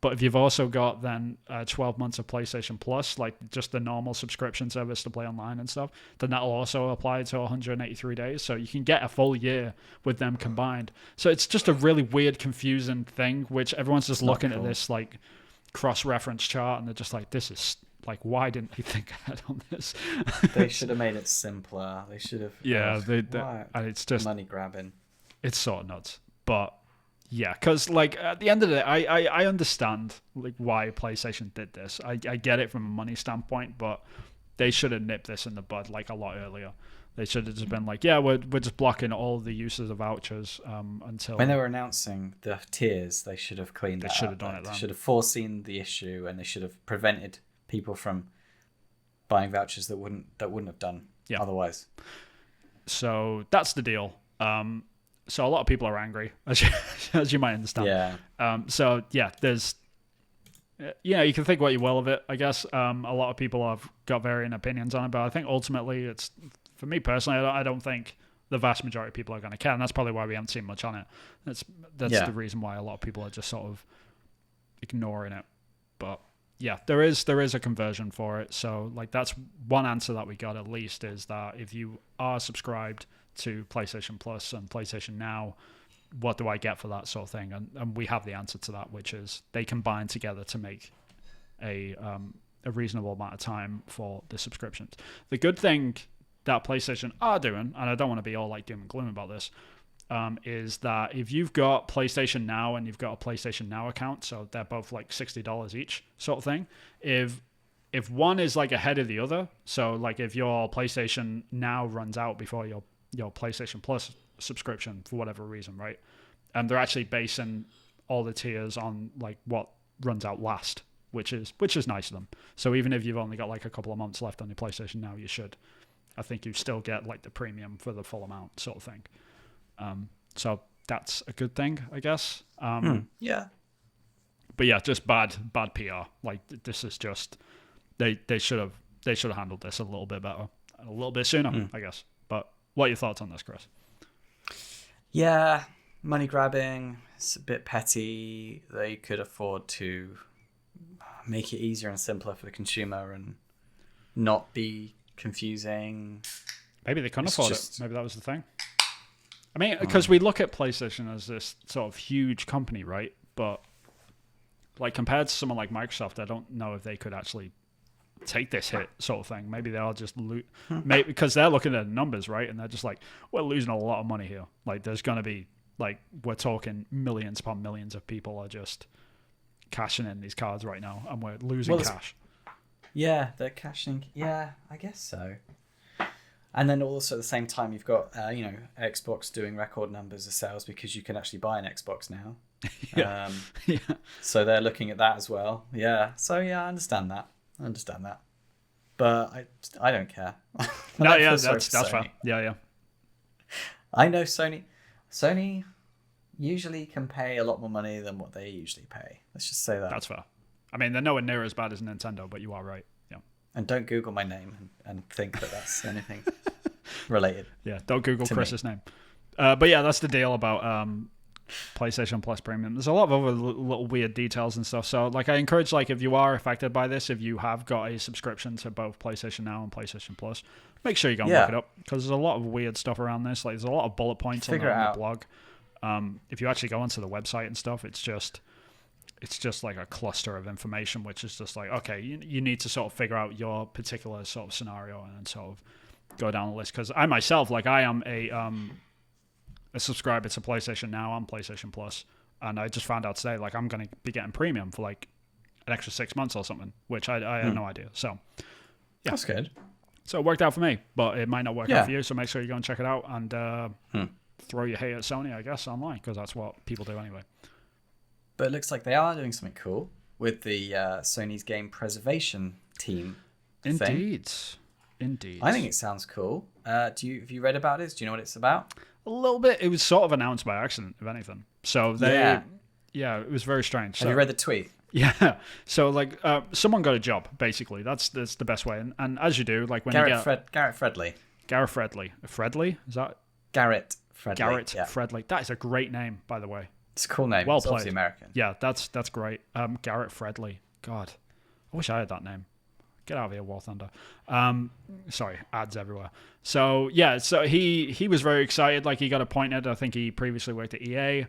But if you've also got then 12 months of PlayStation Plus, like just the normal subscription service to play online and stuff, then that'll also apply to 183 days. So you can get a full year with them combined. So it's just a really weird, confusing thing, which everyone's just looking at this like cross-reference chart, and they're just like, this is like, why didn't they think ahead on this? They should have made it simpler. They should have. Yeah, and it's just money grabbing. It's sort of nuts, but yeah, because like at the end of the day, I understand like why PlayStation did this. I get it from a money standpoint, but they should have nipped this in the bud like a lot earlier. They should have just been like, yeah, we're just blocking all the uses of vouchers until when they were announcing the tiers, they should have cleaned that up. They should have done it. They should have foreseen the issue, and they should have prevented people from buying vouchers that wouldn't have done otherwise. So that's the deal. So a lot of people are angry, as you might understand. Yeah. So yeah, there's, you can think what you will of it, I guess. A lot of people have got varying opinions on it, but I think ultimately it's, for me personally, I don't think the vast majority of people are going to care, and that's probably why we haven't seen much on it. That's the reason why a lot of people are just sort of ignoring it. But yeah, there is a conversion for it. So like, that's one answer that we got, at least, is that if you are subscribed to PlayStation Plus and PlayStation Now, what do I get for that sort of thing? And we have the answer to that, which is they combine together to make a reasonable amount of time for the subscriptions. The good thing that PlayStation are doing, and I don't want to be all like doom and gloom about this, is that if you've got PlayStation Now and you've got a PlayStation Now account, so they're both like $60 each sort of thing, if one is like ahead of the other, so like if your PlayStation Now runs out before your PlayStation Plus subscription for whatever reason, right? And they're actually basing all the tiers on like what runs out last, which is nice of them. So even if you've only got like a couple of months left on your PlayStation Now, I think you still get like the premium for the full amount sort of thing. So that's a good thing, I guess. Yeah. But yeah, just bad PR. Like, this is just, they should have handled this a little bit better, a little bit sooner, I guess. But what are your thoughts on this, Chris? Yeah, money grabbing. It's a bit petty. They could afford to make it easier and simpler for the consumer and not be confusing. Maybe they couldn't afford it. Maybe that was the thing. I mean, because we look at PlayStation as this sort of huge company, right? But like, compared to someone like Microsoft, I don't know if they could actually take this hit sort of thing. Maybe they'll just maybe because they're looking at the numbers, right? And they're just like, we're losing a lot of money here. Like, there's going to be, like, we're talking millions upon millions of people are just cashing in these cards right now, and we're losing cash. Yeah, they're cashing. Yeah, I guess so. And then also at the same time, you've got Xbox doing record numbers of sales because you can actually buy an Xbox now. Yeah. So they're looking at that as well. Yeah. So yeah, I understand that. But I don't care. No, yeah, that's fair. Yeah. I know Sony usually can pay a lot more money than what they usually pay. Let's just say that. That's fair. I mean, they're nowhere near as bad as Nintendo, but you are right. Yeah. And don't Google my name and think that that's anything related. Yeah, don't Google Chris's name. But yeah, that's the deal about PlayStation Plus Premium. There's a lot of other little weird details and stuff. So like I encourage, like, if you are affected by this, if you have got a subscription to both PlayStation Now and PlayStation Plus, make sure you go and look it up, because there's a lot of weird stuff around this. Like there's a lot of bullet points on the blog. If you actually go onto the website and stuff, it's just like a cluster of information, which is just like, okay, you need to sort of figure out your particular sort of scenario and sort of go down the list. Because I myself, like, I am a subscriber to PlayStation Now on PlayStation Plus, and I just found out today, like, I'm going to be getting premium for like an extra 6 months or something, which I had no idea. So yeah, that's good. So it worked out for me, but it might not work out for you. So make sure you go and check it out and throw your hate at Sony, I guess, online, because that's what people do anyway. But it looks like they are doing something cool with the Sony's game preservation team. Indeed. I think it sounds cool. Have you read about it? Do you know what it's about? A little bit. It was sort of announced by accident, if anything. So it was very strange. Have you read the tweet? Yeah. So like, someone got a job. Basically, that's the best way. And as you do, like when Garrett Fredley, Fredley, is that Garrett Fredley? Fredley. That is a great name, by the way. It's a cool name. Well it's played. Obviously American. Yeah, that's great. Garrett Fredley. God, I wish I had that name. Get out of here, War Thunder. Sorry, ads everywhere. So yeah, so he was very excited. Like, he got appointed. I think he previously worked at EA,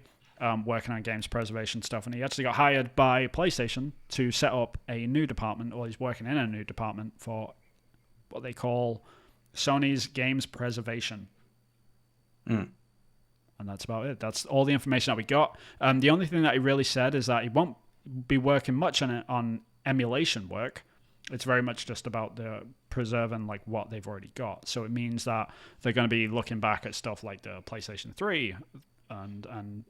working on games preservation stuff, and he actually got hired by PlayStation to set up a new department, or he's working in a new department for what they call Sony's games preservation. And that's about it. That's all the information that we got. The only thing that he really said is that he won't be working much on emulation work. It's very much just about the preserving like what they've already got. So it means that they're going to be looking back at stuff like the PlayStation 3 and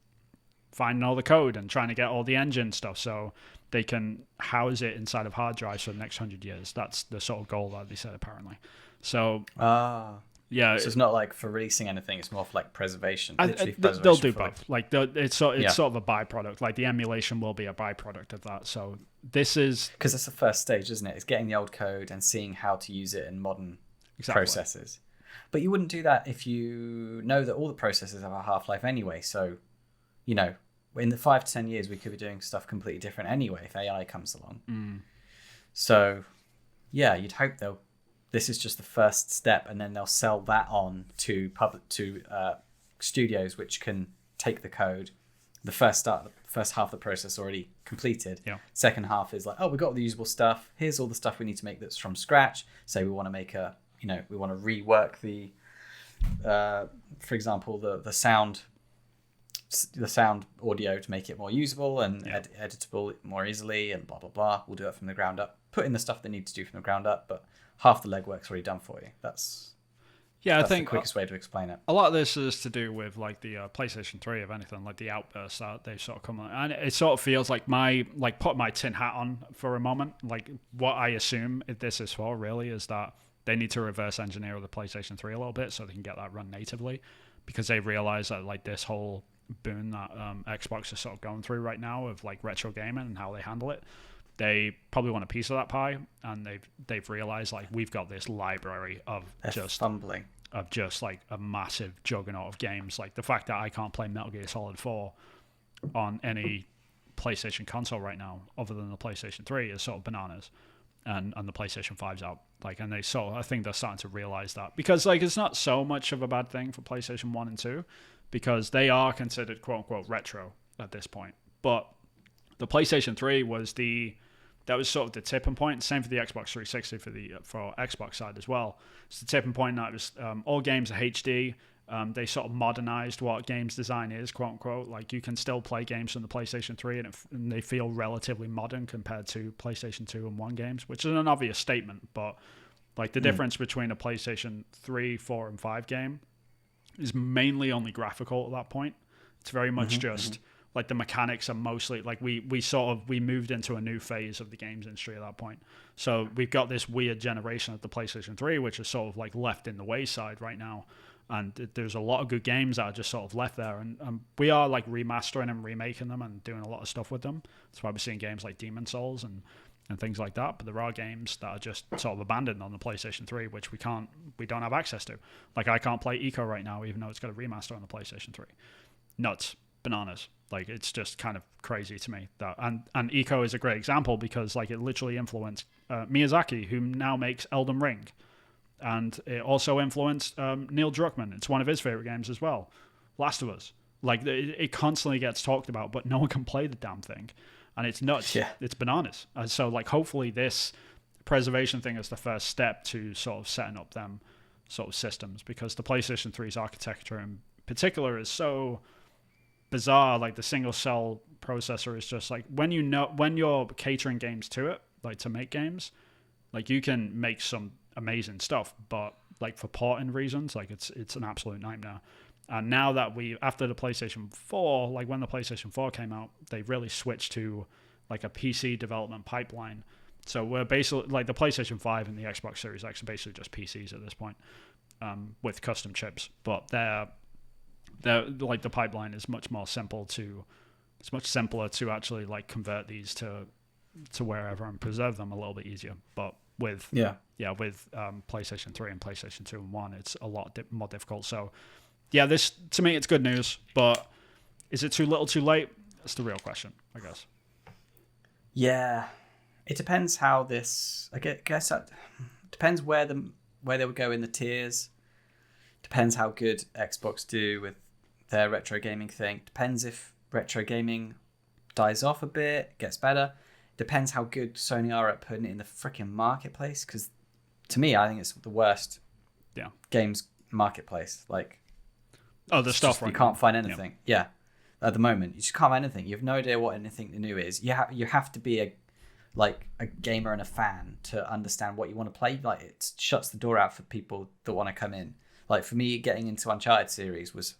finding all the code and trying to get all the engine stuff so they can house it inside of hard drives for the next 100 years. That's the sort of goal that they said, apparently. So yeah, so it's not like for releasing anything. It's more for like preservation. They'll do both. Like it's sort of a byproduct. Like the emulation will be a byproduct of that. So this is because that's the first stage, isn't it? It's getting the old code and seeing how to use it in modern processes. But you wouldn't do that if you know that all the processes have a half-life anyway. So, you know, in the 5 to 10 years, we could be doing stuff completely different anyway if AI comes along. So, yeah, you'd hope this is just the first step, and then they'll sell that on to studios which can take the code. The first half of the process already completed. Yeah. Second half is like, oh, we got all the usable stuff. Here's all the stuff we need to make that's from scratch. So we want to make we want to rework the, for example, the sound audio to make it more usable and editable more easily, and blah blah blah. We'll do it from the ground up. Put in the stuff they need to do from the ground up, but half the legwork's already done for you. That's I think the quickest way to explain it. A lot of this is to do with like the PlayStation 3, if anything, like the outbursts that they've sort of come on. And it sort of feels like put my tin hat on for a moment. Like, what I assume this is for really is that they need to reverse engineer the PlayStation 3 a little bit so they can get that run natively, because they realize that like this whole boon that Xbox is sort of going through right now of like retro gaming and how they handle it, they probably want a piece of that pie, and they've realized like we've got this library of just like a massive juggernaut of games. Like the fact that I can't play Metal Gear Solid 4 on any PlayStation console right now other than the PlayStation 3 is sort of bananas, and the PlayStation 5's out. Like, and I think they're starting to realize that, because like it's not so much of a bad thing for PlayStation 1 and 2 because they are considered quote unquote retro at this point. But the PlayStation 3 was sort of the tipping point. Same for the Xbox 360 for Xbox side as well. It's the tipping point that it was all games are HD. They sort of modernized what games design is, quote unquote. Like, you can still play games from the PlayStation 3 and they feel relatively modern compared to PlayStation 2 and 1 games, which is an obvious statement. But like the difference between a PlayStation 3, 4, and 5 game is mainly only graphical at that point. It's very much like the mechanics are mostly like we moved into a new phase of the games industry at that point. So we've got this weird generation of the PlayStation 3, which is sort of like left in the wayside right now. And there's a lot of good games that are just sort of left there. And we are like remastering and remaking them and doing a lot of stuff with them. That's why we're seeing games like Demon Souls and and things like that. But there are games that are just sort of abandoned on the PlayStation 3, which we don't have access to. Like I can't play Eco right now, even though it's got a remaster on the PlayStation 3. Nuts, bananas. Like it's just kind of crazy to me that, and Eco is a great example because like it literally influenced Miyazaki, who now makes Elden Ring, and it also influenced Neil Druckmann. It's one of his favorite games as well, Last of Us. Like it constantly gets talked about, but no one can play the damn thing, and it's nuts. Yeah. It's bananas. And so like hopefully this preservation thing is the first step to sort of setting up them sort of systems, because the PlayStation 3's architecture in particular is so bizarre. Like the single cell processor is just like when you're catering games to it, like to make games, like you can make some amazing stuff, but like for porting reasons, like it's an absolute nightmare. And now that after the PlayStation 4, like when the PlayStation 4 came out, they really switched to like a PC development pipeline. So we're basically like the PlayStation 5 and the Xbox Series X are basically just PCs at this point, with custom chips. But they're like the pipeline is much more simple it's much simpler to actually like convert these to wherever and preserve them a little bit easier. But with PlayStation 3 and PlayStation 2 and 1, it's a lot more difficult. So yeah, this to me it's good news, but is it too little, too late? That's the real question, I guess. Yeah, it depends how this. I guess that depends where they would go in the tiers. Depends how good Xbox do with their retro gaming thing. Depends if retro gaming dies off a bit, gets better. Depends how good Sony are at putting it in the freaking marketplace. Because to me, I think it's the worst. Yeah. Games marketplace. Like, the stuff you can't find anything. Yeah. At the moment, you just can't find anything. You have no idea what anything new is. You have to be a gamer and a fan to understand what you want to play. Like it shuts the door out for people that want to come in. Like for me, getting into Uncharted series was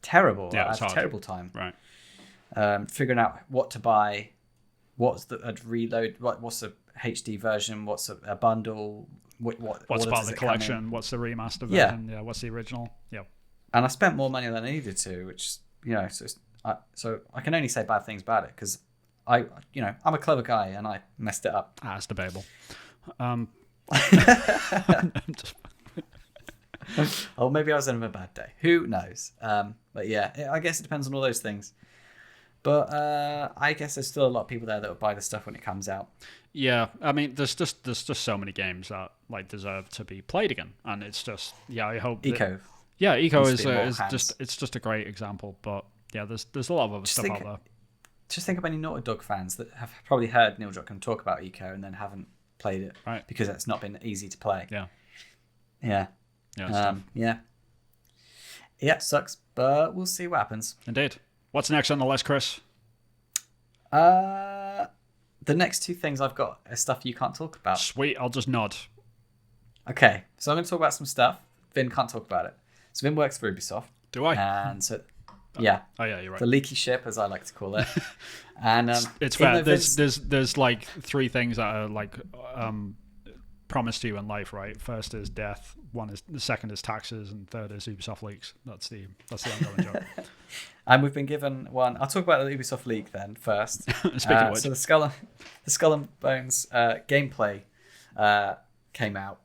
terrible. Yeah, I had a terrible time. Right. Figuring out what to buy, what's a reload, what's a HD version, what's a bundle, what's part of the collection, what's the remaster version, what's the original. Yeah. And I spent more money than I needed to, which so I can only say bad things about it because I'm a clever guy and I messed it up. It's debatable. Or maybe I was having a bad day. Who knows? But yeah, I guess it depends on all those things. But I guess there's still a lot of people there that will buy the stuff when it comes out. Yeah, I mean, there's just so many games that like deserve to be played again, and it's just I hope Eco. Eco is just a great example. But yeah, there's a lot of other stuff out there. Just think of any Naughty Dog fans that have probably heard Neil Druckmann talk about Eco and then haven't played it, right? Because it's not been easy to play. Yeah. It sucks, but we'll see what happens. Indeed. What's next on the list, Chris? The next two things I've got are stuff you can't talk about. Sweet, I'll just nod. Okay, so I'm going to talk about some stuff. Vin can't talk about it. So Vin works for Ubisoft. Do I? And so, yeah. Oh yeah, you're right. The leaky ship, as I like to call it. And it's fair. There's like three things that are like promised to you in life, right? First is death. The second is taxes, and third is Ubisoft leaks. That's the ongoing joke. And we've been given one. I'll talk about the Ubisoft leak then first. Speaking of which, so the Skull and Bones gameplay came out.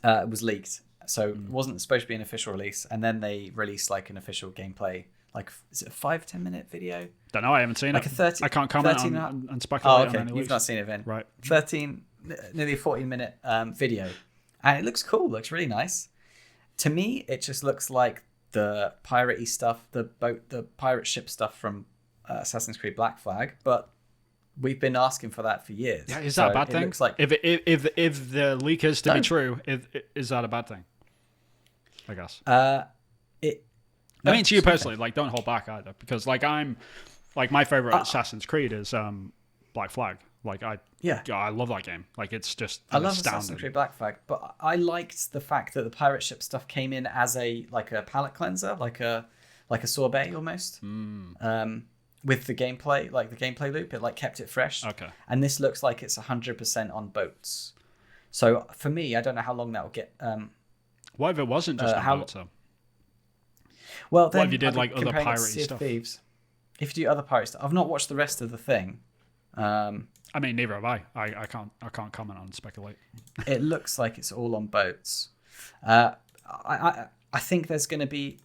It was leaked, so it wasn't supposed to be an official release. And then they released like an official gameplay. Like, is it a 5-10 minute video? Don't know. I haven't seen like it. A 30, I can't comment on speculate. Oh, okay. On any You've not seen it, Vin. Right. 13, nearly a 14-minute video, and it looks cool. Looks really nice. To me, it just looks like the piratey stuff, the pirate ship stuff from Assassin's Creed Black Flag. But we've been asking for that for years. Yeah, is that a bad thing? Looks like if the leak is to be true, is that a bad thing? I guess. I mean, to you personally, like, don't hold back either, because like my favorite Assassin's Creed is Black Flag. Like I love that game. Like it's just I love astounding. Assassin's Creed Black Flag, but I liked the fact that the pirate ship stuff came in as a palate cleanser, like a sorbet almost. With the gameplay, like the gameplay loop, it like kept it fresh. Okay. And this looks like it's 100% on boats. So for me, I don't know how long that will get. What if it wasn't just on boats though? Well, then what if you did like other piratey Sea of stuff? Thieves. If you do other pirate stuff, I've not watched the rest of the thing. I mean, neither have I. I can't comment on speculate. It looks like it's all on boats. I think there's going to be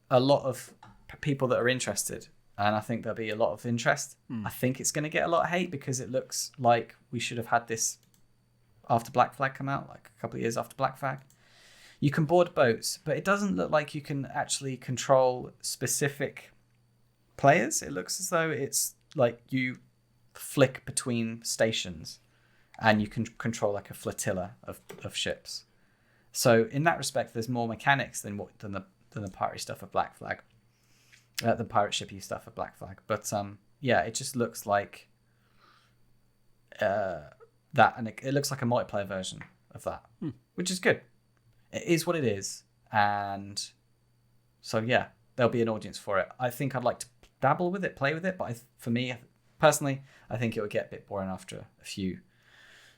a lot of people that are interested, and I think there'll be a lot of interest. I think it's going to get a lot of hate because it looks like we should have had this after Black Flag come out, like a couple of years after Black Flag. You can board boats, but it doesn't look like you can actually control specific players. It looks as though it's like you flick between stations and you can control like a flotilla of ships. So in that respect, there's more mechanics than the pirate stuff of Black Flag, the pirate shippy stuff of Black Flag. But yeah, it just looks like that, and it looks like a multiplayer version of that, which is good. It is what it is, and so yeah, there'll be an audience for it. I think I'd like to dabble with it, play with it, but for me personally, I think it would get a bit boring after a few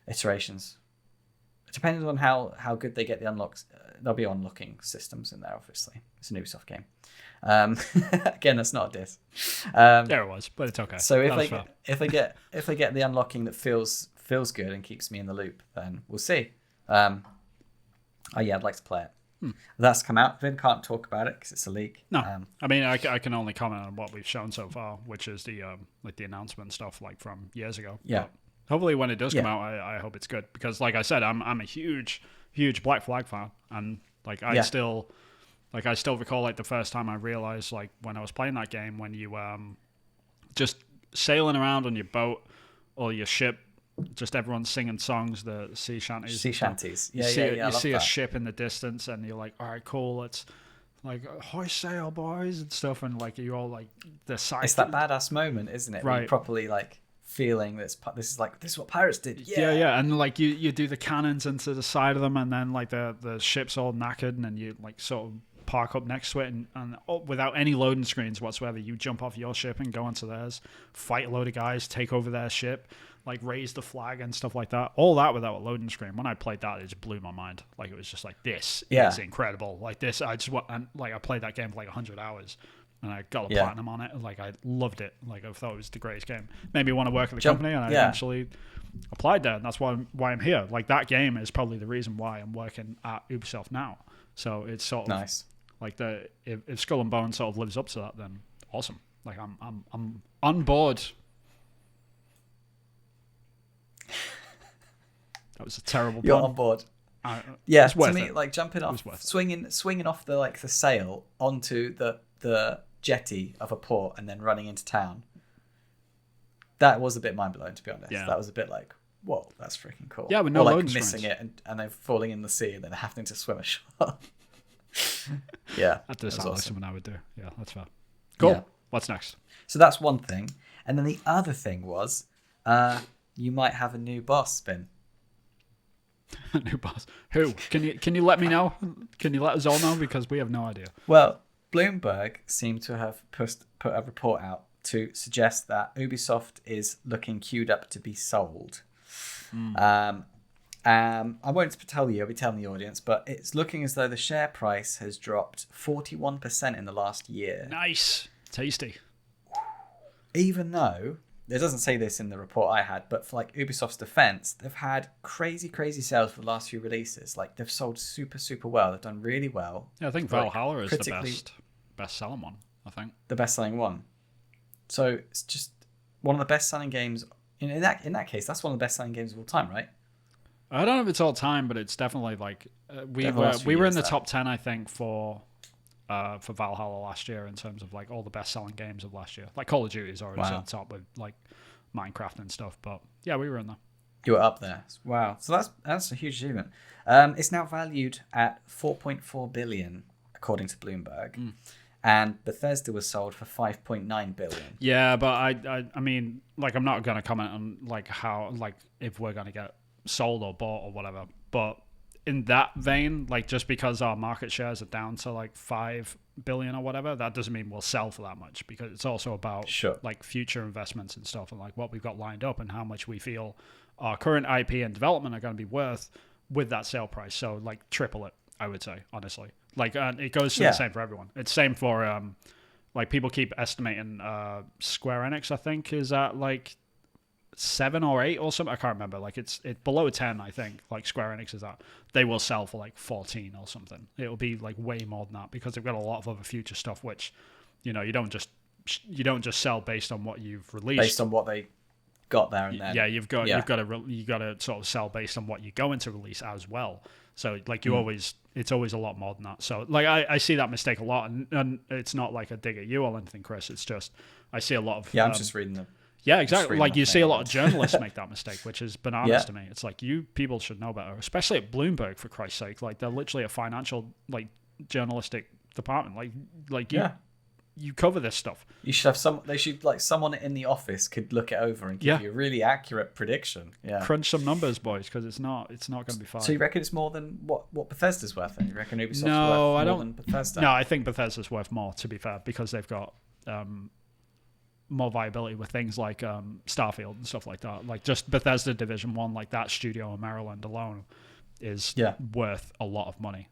iterations. Depending on how good they get the unlocks, there'll be unlocking systems in there. Obviously, it's an Ubisoft game. Again, that's not a diss. There it was, but it's okay. So if they get the unlocking that feels good and keeps me in the loop, then we'll see. Yeah, I'd like to play it. That's come out. Vin can't talk about it because it's a leak. No, I mean I can only comment on what we've shown so far, which is the like the announcement stuff like from years ago. Yeah. But hopefully, when it does come out, I hope it's good because, like I said, I'm a huge Black Flag fan, and like I still recall like the first time I realized like when I was playing that game when you just sailing around on your boat or your ship. Just everyone singing songs, the sea shanties. Sea shanties. You see a ship in the distance, and you're like, "All right, cool. Let's like hoist sail, boys," and stuff. And like you're all like, the side. It's that badass moment, isn't it? Right. You're properly like feeling this is what pirates did. Yeah. And like you do the cannons into the side of them, and then like the ship's all knackered, and then you like sort of park up next to it, and without any loading screens whatsoever, you jump off your ship and go onto theirs, fight a load of guys, take over their ship. Like raise the flag and stuff like that. All that without a loading screen. When I played that, it just blew my mind. Like it was just like this is incredible. Like this, I played that game for like 100 hours, and I got a platinum on it. Like I loved it. Like I thought it was the greatest game. Made me want to work at the company, and I eventually applied there. And that's why I'm here. Like that game is probably the reason why I'm working at Ubisoft now. So it's sort of nice. Like if Skull and Bones sort of lives up to that, then awesome. Like I'm on board. That was a terrible. You're pun. on board. Yeah, to me, like jumping off, swinging off the sail onto the jetty of a port and then running into town. That was a bit mind blowing, to be honest. Yeah. That was a bit like, whoa, that's freaking cool. Yeah, but no or like loading missing screens. it and then falling in the sea and then having to swim ashore. Yeah, that does sound like awesome. something I would do. Yeah, that's fair. Cool. Yeah. What's next? So that's one thing, and then the other thing was, you might have a new boss, Vin. New boss. Who? Can you let me know? Can you let us all know, because we have no idea. Well, Bloomberg seemed to have put a report out to suggest that Ubisoft is looking queued up to be sold. I won't tell you, I'll be telling the audience, but it's looking as though the share price has dropped 41% in the last year. Nice. Tasty. Even though, it doesn't say this in the report I had, but for like Ubisoft's defense, they've had crazy sales for the last few releases. Like they've sold super well. They've done really well. Yeah, I think Valhalla is the best selling one, I think. The best selling one. So it's just one of the best selling games. In that case, that's one of the best selling games of all time, right? I don't know if it's all time, but it's definitely like we were in the top 10, I think, for Valhalla last year in terms of like all the best selling games of last year. Like Call of Duty is already on top with like Minecraft and stuff, but yeah, we were in there. You were up there. Wow. So that's a huge achievement. It's now valued at 4.4 billion according to Bloomberg. And Bethesda was sold for 5.9 billion. Yeah, but I mean, like, I'm not going to comment on like how, like, if we're going to get sold or bought or whatever. But in that vein, like, just because our market shares are down to like 5 billion or whatever, that doesn't mean we'll sell for that much, because it's also about like future investments and stuff, and like what we've got lined up and how much we feel our current IP and development are going to be worth with that sale price. So like triple it, I would say, honestly. Like it goes to the same for everyone. It's same for like people keep estimating Square Enix, I think, is at like 7 or 8 or something. I can't remember. Like it's below 10, I think. Like Square Enix is that. They will sell for like 14 or something. It'll be like way more than that because they've got a lot of other future stuff, which, you don't just sell based on what you've released. Based on what they got there and then. Yeah, you've got to sort of sell based on what you're going to release as well. So like it's always a lot more than that. So like I see that mistake a lot, and it's not like a dig at you or anything, Chris. It's just I see a lot of I'm just reading them. Yeah, exactly. Like you see a lot of journalists make that mistake, which is bananas to me. It's like you people should know better, especially at Bloomberg, for Christ's sake. Like they're literally a financial journalistic department. Like you cover this stuff. You should have they should someone in the office could look it over and give you a really accurate prediction. Yeah. Crunch some numbers, boys, because it's not going to be fine. So you reckon it's more than what Bethesda's worth then? You reckon Ubisoft's worth more than Bethesda? No, I think Bethesda's worth more, to be fair, because they've got more viability with things like Starfield and stuff like that. Like just Bethesda Division 1, like that studio in Maryland alone is worth a lot of money.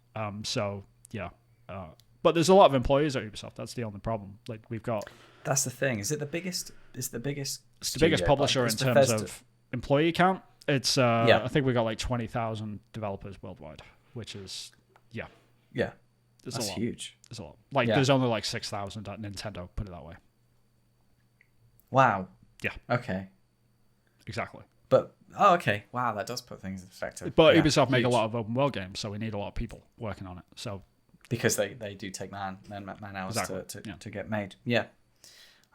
But there's a lot of employees at Ubisoft. That's the only problem. Like we've got. That's the thing. Is it the biggest? It's the biggest. It's the biggest publisher in terms of employee count. It's I think we got like 20,000 developers worldwide, which is that's huge. It's a lot. Like there's only like 6,000 at Nintendo. Put it that way. Wow. Yeah. Okay. Exactly. But okay. Wow, that does put things in perspective. But Ubisoft make a lot of open world games, so we need a lot of people working on it. So. Because they do take man hours to get made. Yeah.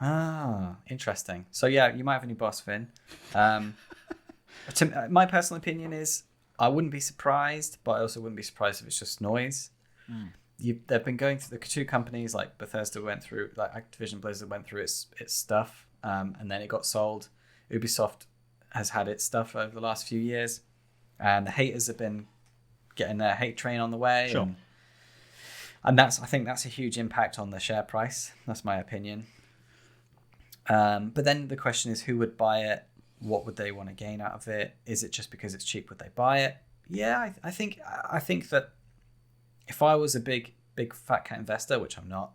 Ah, interesting. So you might have a new boss, Vin. My personal opinion is I wouldn't be surprised, but I also wouldn't be surprised if it's just noise. They've been going through the two companies, like Bethesda went through, like Activision Blizzard went through its stuff, and then it got sold. Ubisoft has had its stuff over the last few years, and the haters have been getting their hate train on the way. Sure. And I think that's a huge impact on the share price. That's my opinion. But then the question is, who would buy it? What would they want to gain out of it? Is it just because it's cheap would they buy it? Yeah, I think that if I was a big fat cat investor, which I'm not,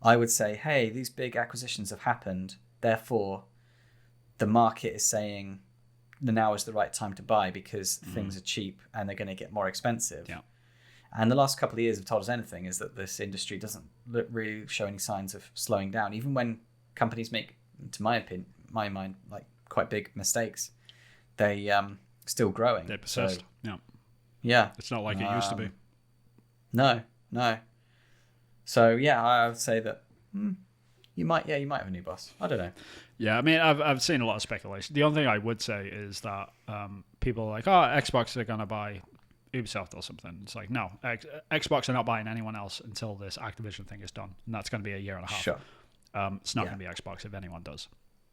I would say, hey, these big acquisitions have happened. Therefore, the market is saying now is the right time to buy because things are cheap and they're going to get more expensive. Yeah. And the last couple of years have told us anything is that this industry doesn't really show any signs of slowing down. Even when companies make, to my mind, like quite big mistakes, they still growing. They persist. So, yeah. It's not like it used to be. No. So I would say that you might have a new boss. I don't know. Yeah, I mean, I've seen a lot of speculation. The only thing I would say is that people are like, Xbox are going to buy Ubisoft or something. It's like, no, Xbox are not buying anyone else until this Activision thing is done, and that's going to be a year and a half. Sure. It's not going to be Xbox if anyone does.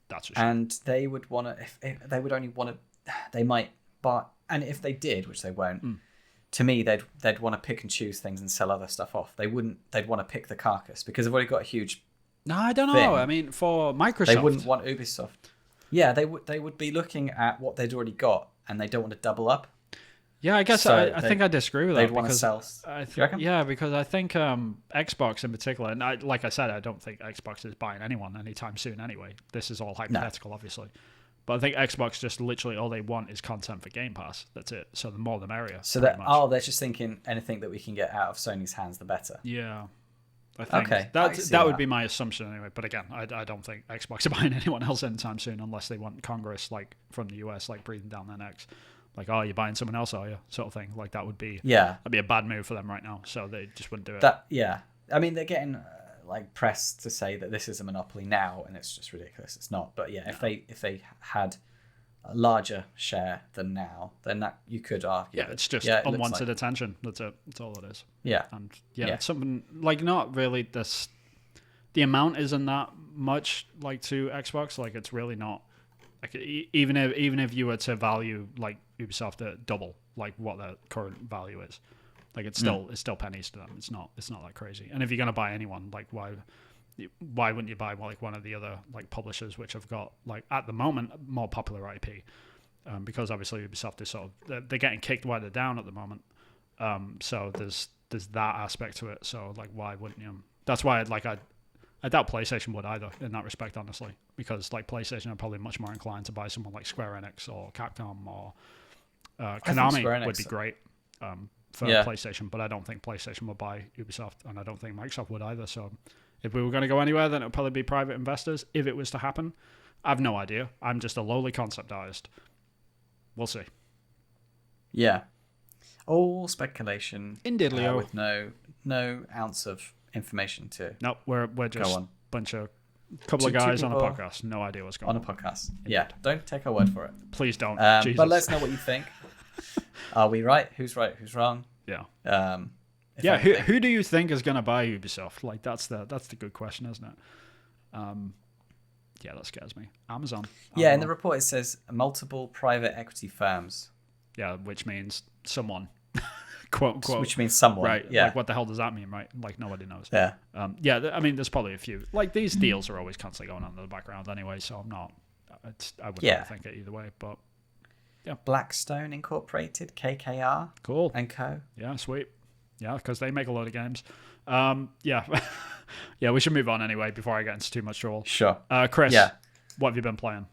That's for sure. And they would want to, if they would only want to, they might buy, and if they did, which they won't, to me, they'd want to pick and choose things and sell other stuff off. They'd want to pick the carcass because they've already got a huge. No, I don't know. I mean, for Microsoft, they wouldn't want Ubisoft. Yeah, they would be looking at what they'd already got, and they don't want to double up. Yeah, I guess I think I disagree with that. They'd want to sell. Yeah, because I think Xbox in particular, and like I said, I don't think Xbox is buying anyone anytime soon anyway. This is all hypothetical, obviously. But I think Xbox just literally all they want is content for Game Pass. That's it. So the more the merrier. So they're just thinking anything that we can get out of Sony's hands, the better. Yeah. I think that would be my assumption anyway. But again, I don't think Xbox are buying anyone else anytime soon unless they want Congress, like from the US, like breathing down their necks. Like, oh, you're buying someone else, are you? Sort of thing. Like that would be that'd be a bad move for them right now. So they just wouldn't do it. I mean, they're getting like press to say that this is a monopoly now, and it's just ridiculous. It's not. But if they had a larger share than now, then that you could argue. Yeah, it's just unwanted attention. That's it. That's all it is. Yeah, and it's something like not really this. The amount isn't that much like to Xbox. Like it's really not. Like even if you were to value like Ubisoft at double like what their current value is, like it's still pennies to them. It's not that crazy. And if you're gonna buy anyone, like why wouldn't you buy like one of the other like publishers which have got like at the moment more popular IP? Because obviously Ubisoft is sort of they're getting kicked while they're down at the moment. So there's that aspect to it. So like why wouldn't you? That's why I doubt PlayStation would either in that respect, honestly, because like PlayStation are probably much more inclined to buy someone like Square Enix or Capcom or Konami would be great for PlayStation, but I don't think PlayStation would buy Ubisoft, and I don't think Microsoft would either. So if we were going to go anywhere, then it would probably be private investors if it was to happen. I have no idea. I'm just a lowly concept artist. We'll see. Yeah. All speculation. Indiddly-o. With no ounce of information to. No, we're just a bunch of couple of guys on a podcast. No idea what's going on. On a podcast. Yeah. Don't take our word for it. Please don't. But let us know what you think. Are we right? Who's wrong? Yeah. Yeah. Who do you think is going to buy Ubisoft? Like that's the good question, isn't it? Yeah, that scares me. Amazon. Yeah, in the report it says multiple private equity firms. Yeah, which means someone. Quote unquote. Which means someone. Right. Yeah. Like what the hell does that mean, right? Like nobody knows. Yeah. I mean, there's probably a few. Like these deals are always constantly going on in the background anyway, so I'm not. I wouldn't think it either way, but. Yeah. Blackstone Incorporated, KKR. Cool. And Co. Yeah, sweet. Yeah, because they make a lot of games. Yeah. Yeah, we should move on anyway before I get into too much trouble. Sure. Chris, what have you been playing?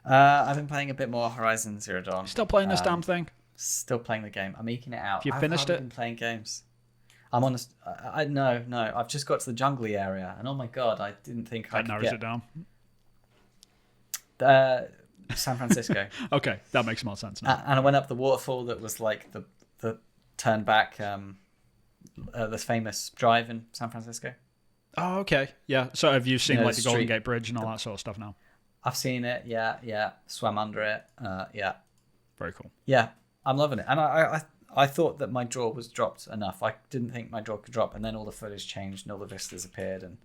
I've been playing a bit more Horizon Zero Dawn. Still playing this damn thing? Still playing the game. I'm eking it out. Have you finished it? I've been playing games. I'm honest. No. I've just got to the jungly area, and oh my god, I didn't think I could narrows it down. San Francisco. Okay, that makes more sense now. And I went up the waterfall that was like the turn back, this famous drive in San Francisco. Oh, okay. Yeah. So have you seen like the Golden street, Gate Bridge and all that sort of stuff now? I've seen it. Yeah. Swam under it. Yeah. Very cool. Yeah, I'm loving it. And I thought that my jaw was dropped enough. I didn't think my jaw could drop, and then all the footage changed and all the vistas appeared, and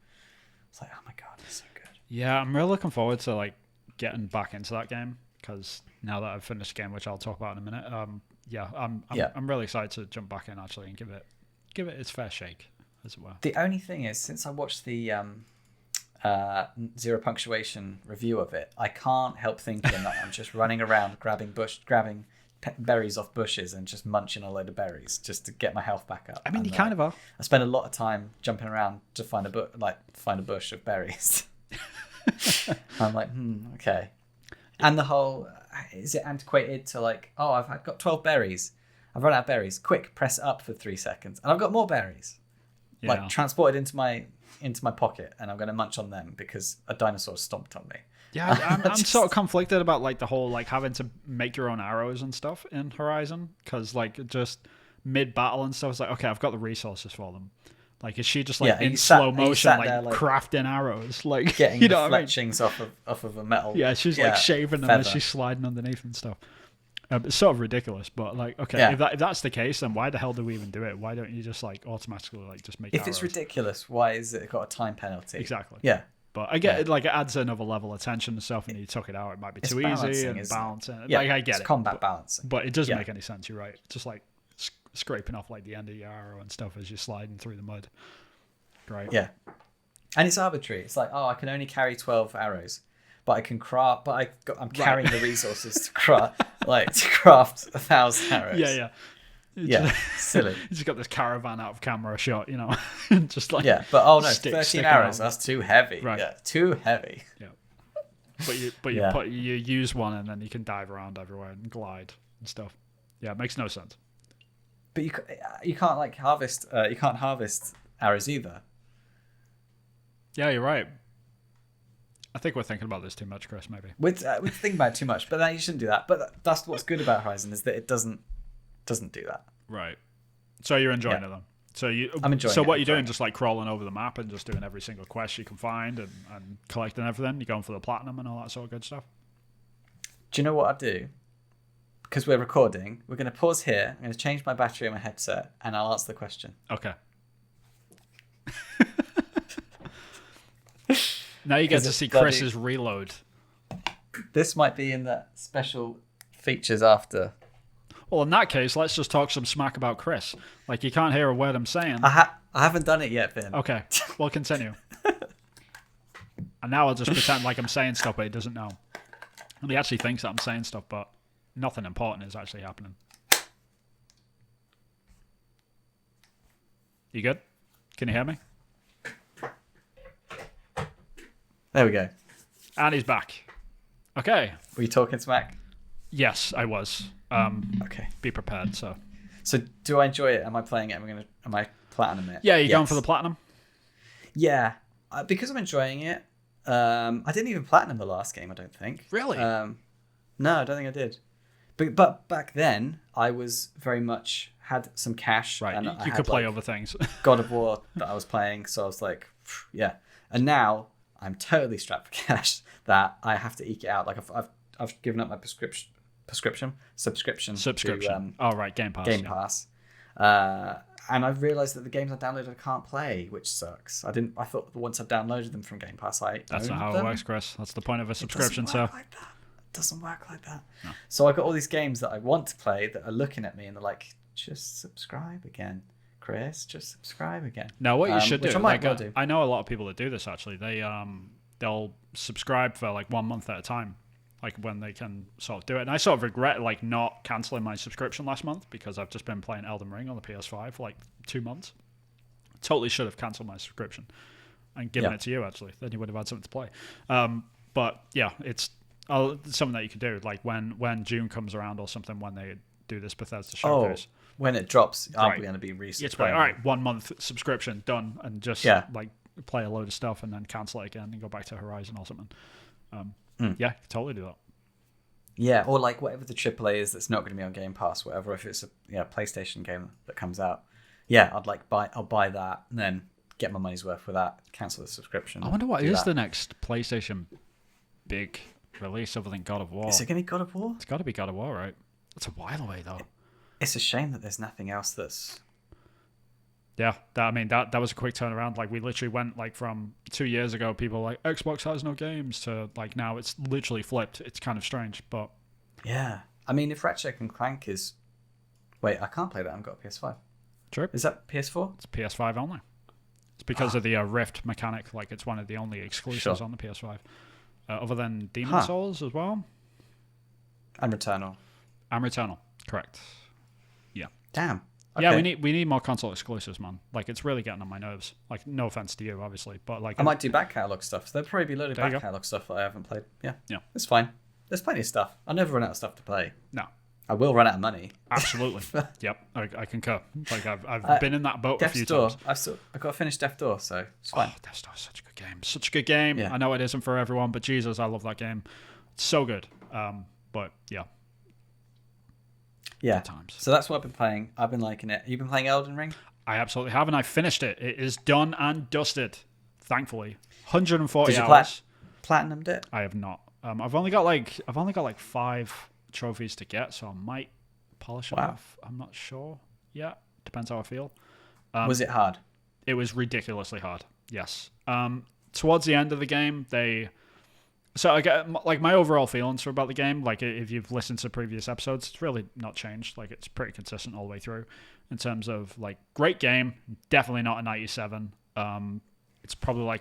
it's like, oh my god, it's so good. Yeah, I'm really looking forward to like getting back into that game because now that I've finished the game, which I'll talk about in a minute. I'm really excited to jump back in actually and give it its fair shake, as it were. The only thing is, since I watched the Zero Punctuation review of it, I can't help thinking that I'm just running around grabbing berries off bushes and just munching a load of berries just to get my health back up. I mean, you kind of are. I spend a lot of time jumping around to find a bush of berries. I'm like, okay. And the whole, is it antiquated to like, oh, I've got 12 berries. I've run out of berries. Quick, press up for 3 seconds. And I've got more berries. Yeah. Like transported into my pocket, and I'm going to munch on them because a dinosaur stomped on me. Yeah, I'm sort of conflicted about like the whole like having to make your own arrows and stuff in Horizon, because like just mid battle and stuff, it's like, okay, I've got the resources for them. Like, is she just like in slow motion, like crafting arrows, like getting the fletchings off of a metal? Yeah, she's like shaving them as she's sliding underneath and stuff. It's sort of ridiculous, but like, okay, if that's the case, then why the hell do we even do it? Why don't you just like automatically like just make? If it's ridiculous, why is it got a time penalty? Exactly. Yeah. But I get it, like it adds another level of tension and stuff, and you took it out, it might be too easy and balancing. Yeah, like I get it's combat balancing, but it doesn't make any sense. You're right. Just like scraping off like the end of your arrow and stuff as you're sliding through the mud. Right. Yeah, and it's arbitrary. It's like, oh, I can only carry 12 arrows, but I can craft. But I'm carrying the resources to craft 1,000 arrows. Yeah. Yeah, silly. You just got this caravan out of camera shot, you know, just like but oh no, 13 arrows. That's too heavy. Right. Yeah, too heavy. Yeah, but you use one and then you can dive around everywhere and glide and stuff. Yeah, it makes no sense. But you can't like harvest. You can't harvest arrows either. Yeah, you're right. I think we're thinking about this too much, Chris. Maybe we're thinking about it too much, but you shouldn't do that. But that's what's good about Horizon, is that it doesn't do that. Right. So you're enjoying it then. I'm enjoying it. So what you're doing, just like crawling over the map and just doing every single quest you can find and collecting everything. You're going for the platinum and all that sort of good stuff. Do you know what I do? Because we're recording, we're going to pause here. I'm going to change my battery on my headset, and I'll answer the question. Okay. Now you get to see Chris's reload. This might be in the special features after. Well, in that case, let's just talk some smack about Chris. Like, you can't hear a word I'm saying. I haven't done it yet, Vin. Okay, we'll continue. And now I'll just pretend like I'm saying stuff, but he doesn't know. And he actually thinks that I'm saying stuff, but nothing important is actually happening. You good? Can you hear me? There we go. And he's back. Okay. Were you talking smack? Yes, I was. Okay. Be prepared. So do I enjoy it? Am I playing it? Am I platinum it? yeah, you're going for the platinum? Yeah, because I'm enjoying it. I didn't even platinum the last game, I don't think. Really? No, I don't think I did. But back then, I was very much had some cash. Right, And you could play other things. God of War that I was playing, so I was like, yeah. And now I'm totally strapped for cash that I have to eke it out. Like I've given up my subscription. To, Game Pass. Game Pass. And I've realised that the games I downloaded I can't play, which sucks. I thought once I've downloaded them from Game Pass, That's not how it works, Chris. That's the point of a subscription. It doesn't work like that. No. So I got all these games that I want to play that are looking at me and they're like, just subscribe again, Chris. Just subscribe again. No, what you should do. I might well do. I know a lot of people that do this actually. They'll subscribe for like 1 month at a time, like when they can sort of do it. And I sort of regret like not cancelling my subscription last month because I've just been playing Elden Ring on the PS5 for like 2 months. Totally should have cancelled my subscription and given it to you actually. Then you would have had something to play. But yeah, it's something that you could do. Like when June comes around or something, when they do this Bethesda showcase. When it drops, I'm going to be resubscribing. It's like, all right, 1 month subscription done, and just like play a load of stuff and then cancel it again and go back to Horizon or something. Yeah, totally do that. Yeah, or like whatever the AAA is that's not going to be on Game Pass, whatever. If it's a PlayStation game that comes out, I'll buy that and then get my money's worth for that. Cancel the subscription. I wonder what is the next PlayStation big release other than God of War. Is it going to be God of War? It's got to be God of War, right? It's a while away though. It's a shame that there's nothing else that's. Yeah, that was a quick turnaround. Like we literally went like from 2 years ago, people were like Xbox has no games to like now it's literally flipped. It's kind of strange, but yeah. I mean, if Ratchet and Clank is, wait, I can't play that. I've got a PS5. True. Is that PS4? It's PS5 only. It's because of the Rift mechanic. Like it's one of the only exclusives on the PS5, other than Demon Souls as well. And Returnal. Correct. Yeah. Damn. Okay. Yeah, we need more console exclusives, man. Like it's really getting on my nerves. Like no offense to you, obviously, but like I might do back catalog stuff. There'll probably be a load of back catalog stuff that I haven't played. Yeah, it's fine. There's plenty of stuff. I'll never run out of stuff to play. No, I will run out of money. Absolutely. Yep, I concur. Like I've been in that boat Death's a few Door. times. I've got to finish Death's Door, so it's fine. Death's Door is such a good game. Such a good game. Yeah. I know it isn't for everyone, but Jesus, I love that game. It's so good. But yeah. Yeah. So that's what I've been playing. I've been liking it. You've been playing Elden Ring? I absolutely have, and I finished it. It is done and dusted, thankfully. 140 Did you hours. Platinumed it? I have not. I've only got like 5 trophies to get, so I might polish it off. I'm not sure yet. Depends how I feel. Was it hard? It was ridiculously hard. Yes. Towards the end of the game, So I get like my overall feelings about the game. Like if you've listened to previous episodes, it's really not changed. Like it's pretty consistent all the way through in terms of like great game. Definitely not a 97. It's probably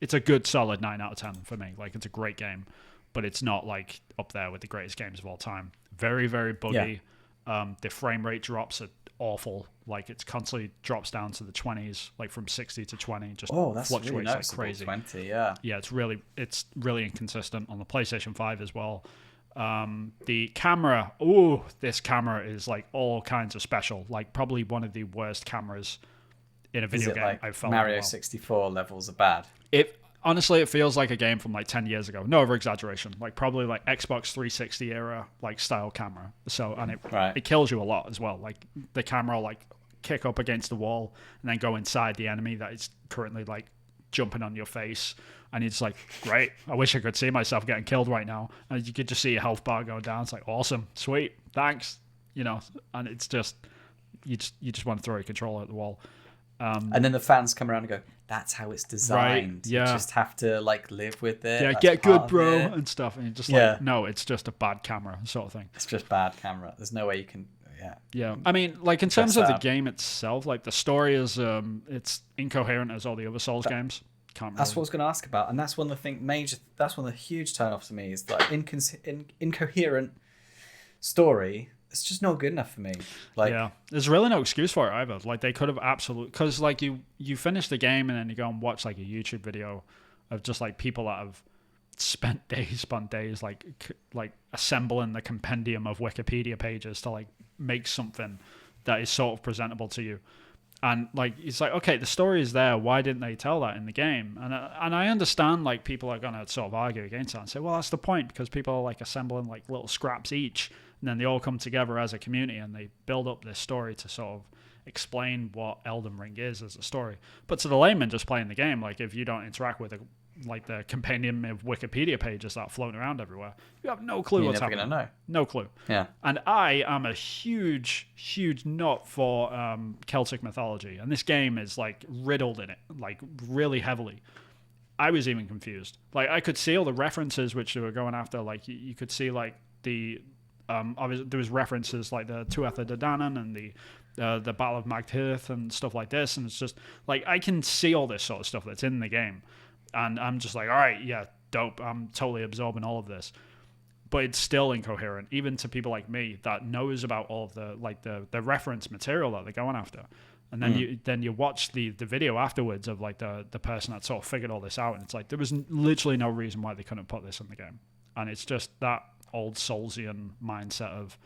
it's a good solid 9 out of 10 for me. Like it's a great game, but it's not like up there with the greatest games of all time. Very, very buggy. Yeah. The frame rate drops are awful. Like it's constantly drops down to the 20s, like from 60 to 20, just that's fluctuates really like crazy. 20, yeah. Yeah, it's really inconsistent on the PlayStation 5 as well. The camera, this camera is like all kinds of special. Like probably one of the worst cameras in a video game like I've felt. Mario 64 levels are bad. Honestly, it feels like a game from like 10 years ago. No over exaggeration. Like probably like Xbox 360 era like style camera. So and it kills you a lot as well. Like the camera like kick up against the wall and then go inside the enemy that is currently like jumping on your face, and it's like great. I wish I could see myself getting killed right now, and you could just see your health bar go down. It's like awesome, sweet, thanks, and it's just you just want to throw your controller at the wall. And then the fans come around and go, that's how it's designed. Right, yeah. You just have to like live with it. Yeah, that's get good, bro, it. and stuff. And you're just like, no, it's just a bad camera sort of thing. It's just bad camera. There's no way you can, Yeah, I mean, like in terms of the game itself, like the story is, it's incoherent as all the other Souls games. That's what I was going to ask about, and that's one of the that's one of the huge turn-offs to me is like incoherent story. It's just not good enough for me. Like, yeah, there's really no excuse for it either. Like they could have absolutely, because like you finish the game and then you go and watch like a YouTube video of just like people that have spent days like assembling the compendium of Wikipedia pages to like make something that is sort of presentable to you. And like it's like, okay, the story is there, why didn't they tell that in the game? And I understand like people are gonna sort of argue against that and say, well, that's the point, because people are like assembling like little scraps each, and then they all come together as a community and they build up this story to sort of explain what Elden Ring is as a story. But to the layman just playing the game, like if you don't interact with like the compendium of Wikipedia pages that are floating around everywhere, you have no clue what's happening. Gonna know. No clue. Yeah. And I am a huge nut for Celtic mythology, and this game is like riddled in it, like really heavily. I was even confused. Like I could see all the references which they were going after. Like you could see like the obviously there was references like the Tuatha De Danann and the Battle of Magdhirth and stuff like this, and it's just like I can see all this sort of stuff that's in the game. And I'm just like, all right, yeah, dope. I'm totally absorbing all of this. But it's still incoherent, even to people like me that knows about all of the reference material that they're going after. And then you watch the video afterwards of like the person that sort of figured all this out, and it's like there was literally no reason why they couldn't put this in the game. And it's just that old Soulsian mindset of,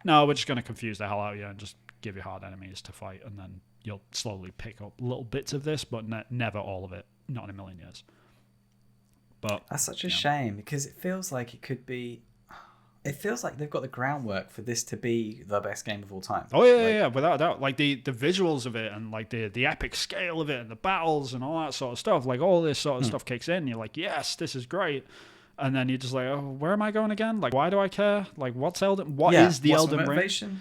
no, we're just going to confuse the hell out of you and just give you hard enemies to fight, and then you'll slowly pick up little bits of this, but never all of it. Not in a million years. But that's such a shame, because it feels like it could be. It feels like they've got the groundwork for this to be the best game of all time. Oh yeah, without a doubt. Like the visuals of it and like the epic scale of it and the battles and all that sort of stuff. Like all this sort of stuff kicks in. You're like, yes, this is great. And then you're just like, oh, where am I going again? Like, why do I care? Like, what's Elden? What is the Elden Ring?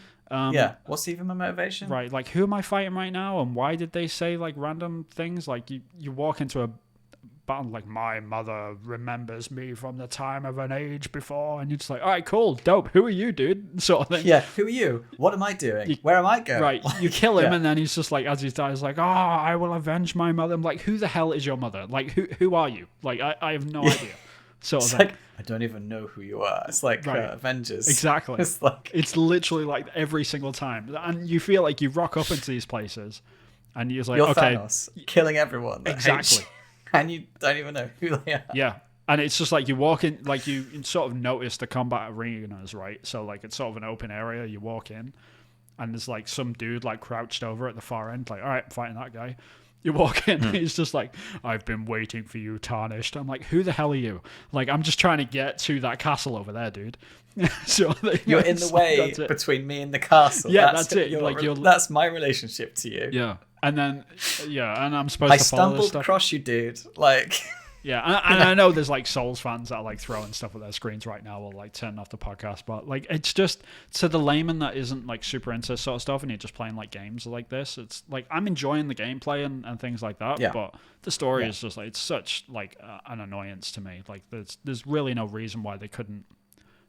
What's even my motivation? Right, like who am I fighting right now, and why did they say like random things? Like you walk into a battle like, my mother remembers me from the time of an age before, and you're just like, all right, cool, dope. Who are you, dude? Sort of thing. Yeah, who are you? What am I doing? Where am I going? Right, you kill him, and then he's just like, as he dies, like, oh, I will avenge my mother. I'm like, who the hell is your mother? Like, who are you? Like, I have no idea. Sort of like, I don't even know who you are. It's like Avengers. Exactly. It's literally like every single time, and you feel like you rock up into these places, and you're like, you're okay, Thanos, killing everyone. Exactly. And you don't even know who they are. Yeah. And it's just like you walk in, like you sort of notice the combat arenas, right? So like it's sort of an open area. You walk in, and there's like some dude like crouched over at the far end, like, all right, I'm fighting that guy. You walk in, and he's just like, I've been waiting for you, Tarnished. I'm like, who the hell are you? Like, I'm just trying to get to that castle over there, dude. So you're in the way between me and the castle. Yeah, that's it. That's my relationship to you. Yeah. And then, and I'm supposed to follow this stuff. I stumbled across you, dude. Like, yeah, and I know there's like Souls fans that are like throwing stuff at their screens right now or like turning off the podcast, but like it's just to the layman that isn't like super into sort of stuff and you're just playing like games like this. It's like I'm enjoying the gameplay and things like that, but the story is just like it's such like an annoyance to me. Like there's really no reason why they couldn't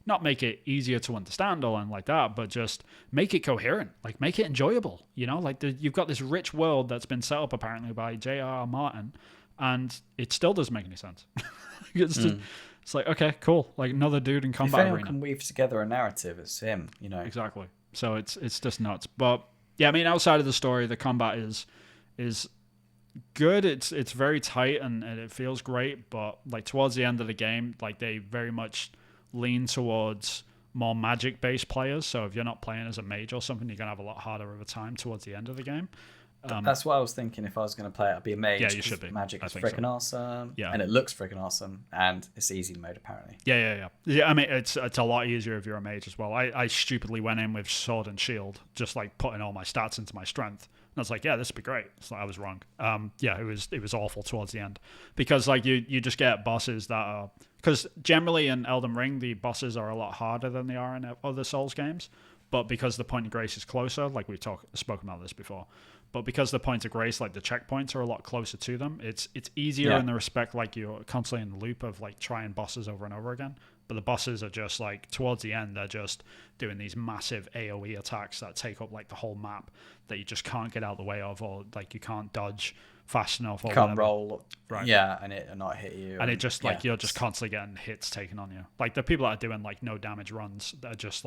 not make it easier to understand or anything like that, but just make it coherent, like make it enjoyable. You know, like you've got this rich world that's been set up apparently by J.R.R. Martin, and it still doesn't make any sense. It's just, it's like, okay, cool, like another dude in combat arena. If anyone can weave together a narrative, it's him. You know, exactly. So it's just nuts. But yeah, I mean, outside of the story, the combat is good. It's very tight and it feels great. But like towards the end of the game, like they very much lean towards more magic-based players. So if you're not playing as a mage or something, you're gonna have a lot harder of a time towards the end of the game. That's what I was thinking. If I was going to play it, I'd be a mage. Yeah, you should be. Magic is freaking awesome. Yeah, and it looks freaking awesome, and it's easy mode apparently. Yeah. I mean, it's a lot easier if you're a mage as well. I stupidly went in with sword and shield, just like putting all my stats into my strength. And I was like, yeah, this would be great. So I was wrong. Yeah, it was awful towards the end because like you just get bosses that are, because generally in Elden Ring the bosses are a lot harder than they are in other Souls games, but because the point of grace is closer, like we've spoken about this before. But because the point of grace, like the checkpoints are a lot closer to them, it's easier in the respect like you're constantly in the loop of like trying bosses over and over again. But the bosses are just like towards the end, they're just doing these massive AoE attacks that take up like the whole map that you just can't get out of the way of, or like you can't dodge fast enough. Or you can't whatever. Roll, right? Yeah, and it not hit you. And it just like you're just constantly getting hits taken on you. Like the people that are doing like no damage runs, they're just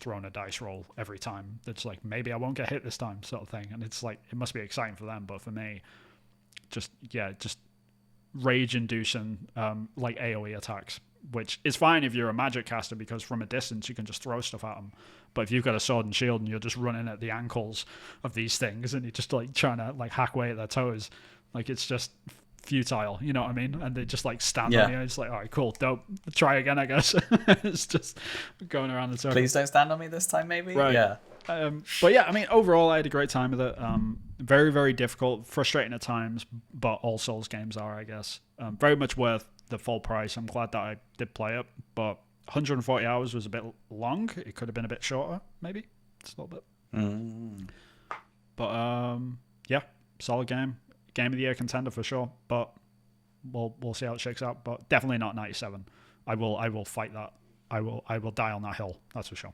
throwing a dice roll every time. It's like maybe I won't get hit this time, sort of thing. And it's like it must be exciting for them, but for me, just rage-inducing like AoE attacks, which is fine if you're a magic caster because from a distance you can just throw stuff at them. But if you've got a sword and shield and you're just running at the ankles of these things and you're just like trying to like hack away at their toes, like it's just futile, you know what I mean? And they just like stand on you. It's like, all right, cool, dope. Try again, I guess. It's just going around the circle. Please don't stand on me this time, maybe. Right. Yeah. But yeah, I mean, overall, I had a great time with it. Very, very difficult, frustrating at times, but all Souls games are, I guess. Very much worth the full price. I'm glad that I did play it, but 140 hours was a bit long. It could have been a bit shorter, maybe. Just a little bit. But yeah, solid game. Game of the year contender for sure. But we'll see how it shakes out. But definitely not 97. I will fight that. I will die on that hill. That's for sure.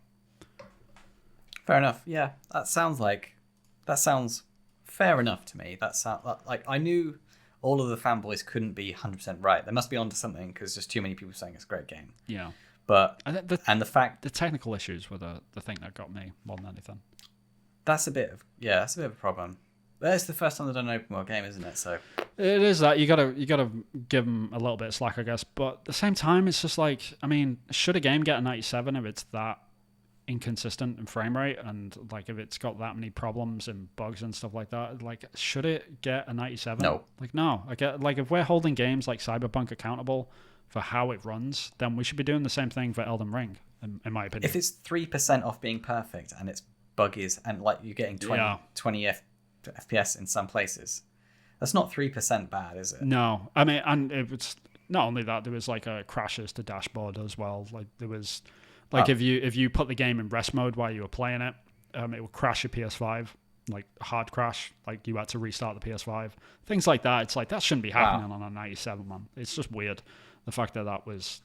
Fair enough. Yeah, that sounds fair enough to me. That sound like I knew all of the fanboys couldn't be 100% right. They must be onto something because there's too many people saying it's a great game. Yeah. But the fact the technical issues were the thing that got me more than anything. That's a bit of a problem. But it's the first time they've done an open world game, isn't it? So it is that you gotta give them a little bit of slack, I guess. But at the same time, it's just like, I mean, should a game get a 97 if it's that inconsistent in frame rate and like if it's got that many problems and bugs and stuff like that? Like, should it get a 97? No. Like, no. I get, like, if we're holding games like Cyberpunk accountable for how it runs, then we should be doing the same thing for Elden Ring, in my opinion. If it's 3% off being perfect and it's buggies and like you're getting 20 FPS in some places, that's not 3% bad, is it? No. I mean, and it was not only that, there was like crashes to dashboard as well. Like there was like if you put the game in rest mode while you were playing it, it would crash your PS5, like hard crash, like you had to restart the PS5. Things like that. It's like that shouldn't be happening on a 97, man. It's just weird. The fact that was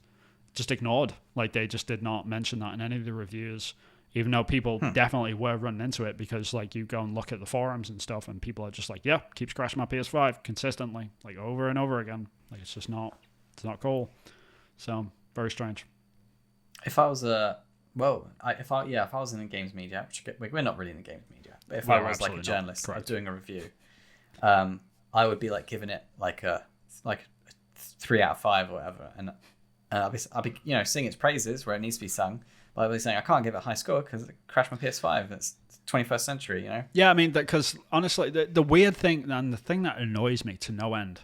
just ignored. Like they just did not mention that in any of the reviews, even though people definitely were running into it, because like you go and look at the forums and stuff and people are just like, yeah, keeps crashing my PS5 consistently, like over and over again. Like it's just not cool. So very strange. If I was if I was in the games media, which we're not really in the games media, but if I was like a journalist doing a review, I would be like giving it like a 3 out of 5 or whatever, and I'll be sing its praises where it needs to be sung. But I'll be saying I can't give it a high score because it crashed my PS5. It's 21st century, you know. Yeah, I mean, because honestly, the weird thing and the thing that annoys me to no end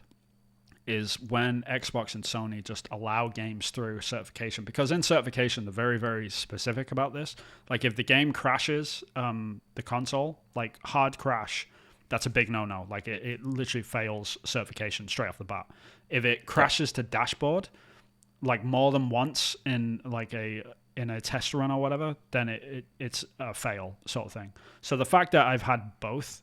is when Xbox and Sony just allow games through certification, because in certification they're very, very specific about this. Like if the game crashes the console, like hard crash, that's a big no-no. Like it literally fails certification straight off the bat. If it crashes to dashboard, like more than once in a test run or whatever, then it's a fail sort of thing. So the fact that I've had both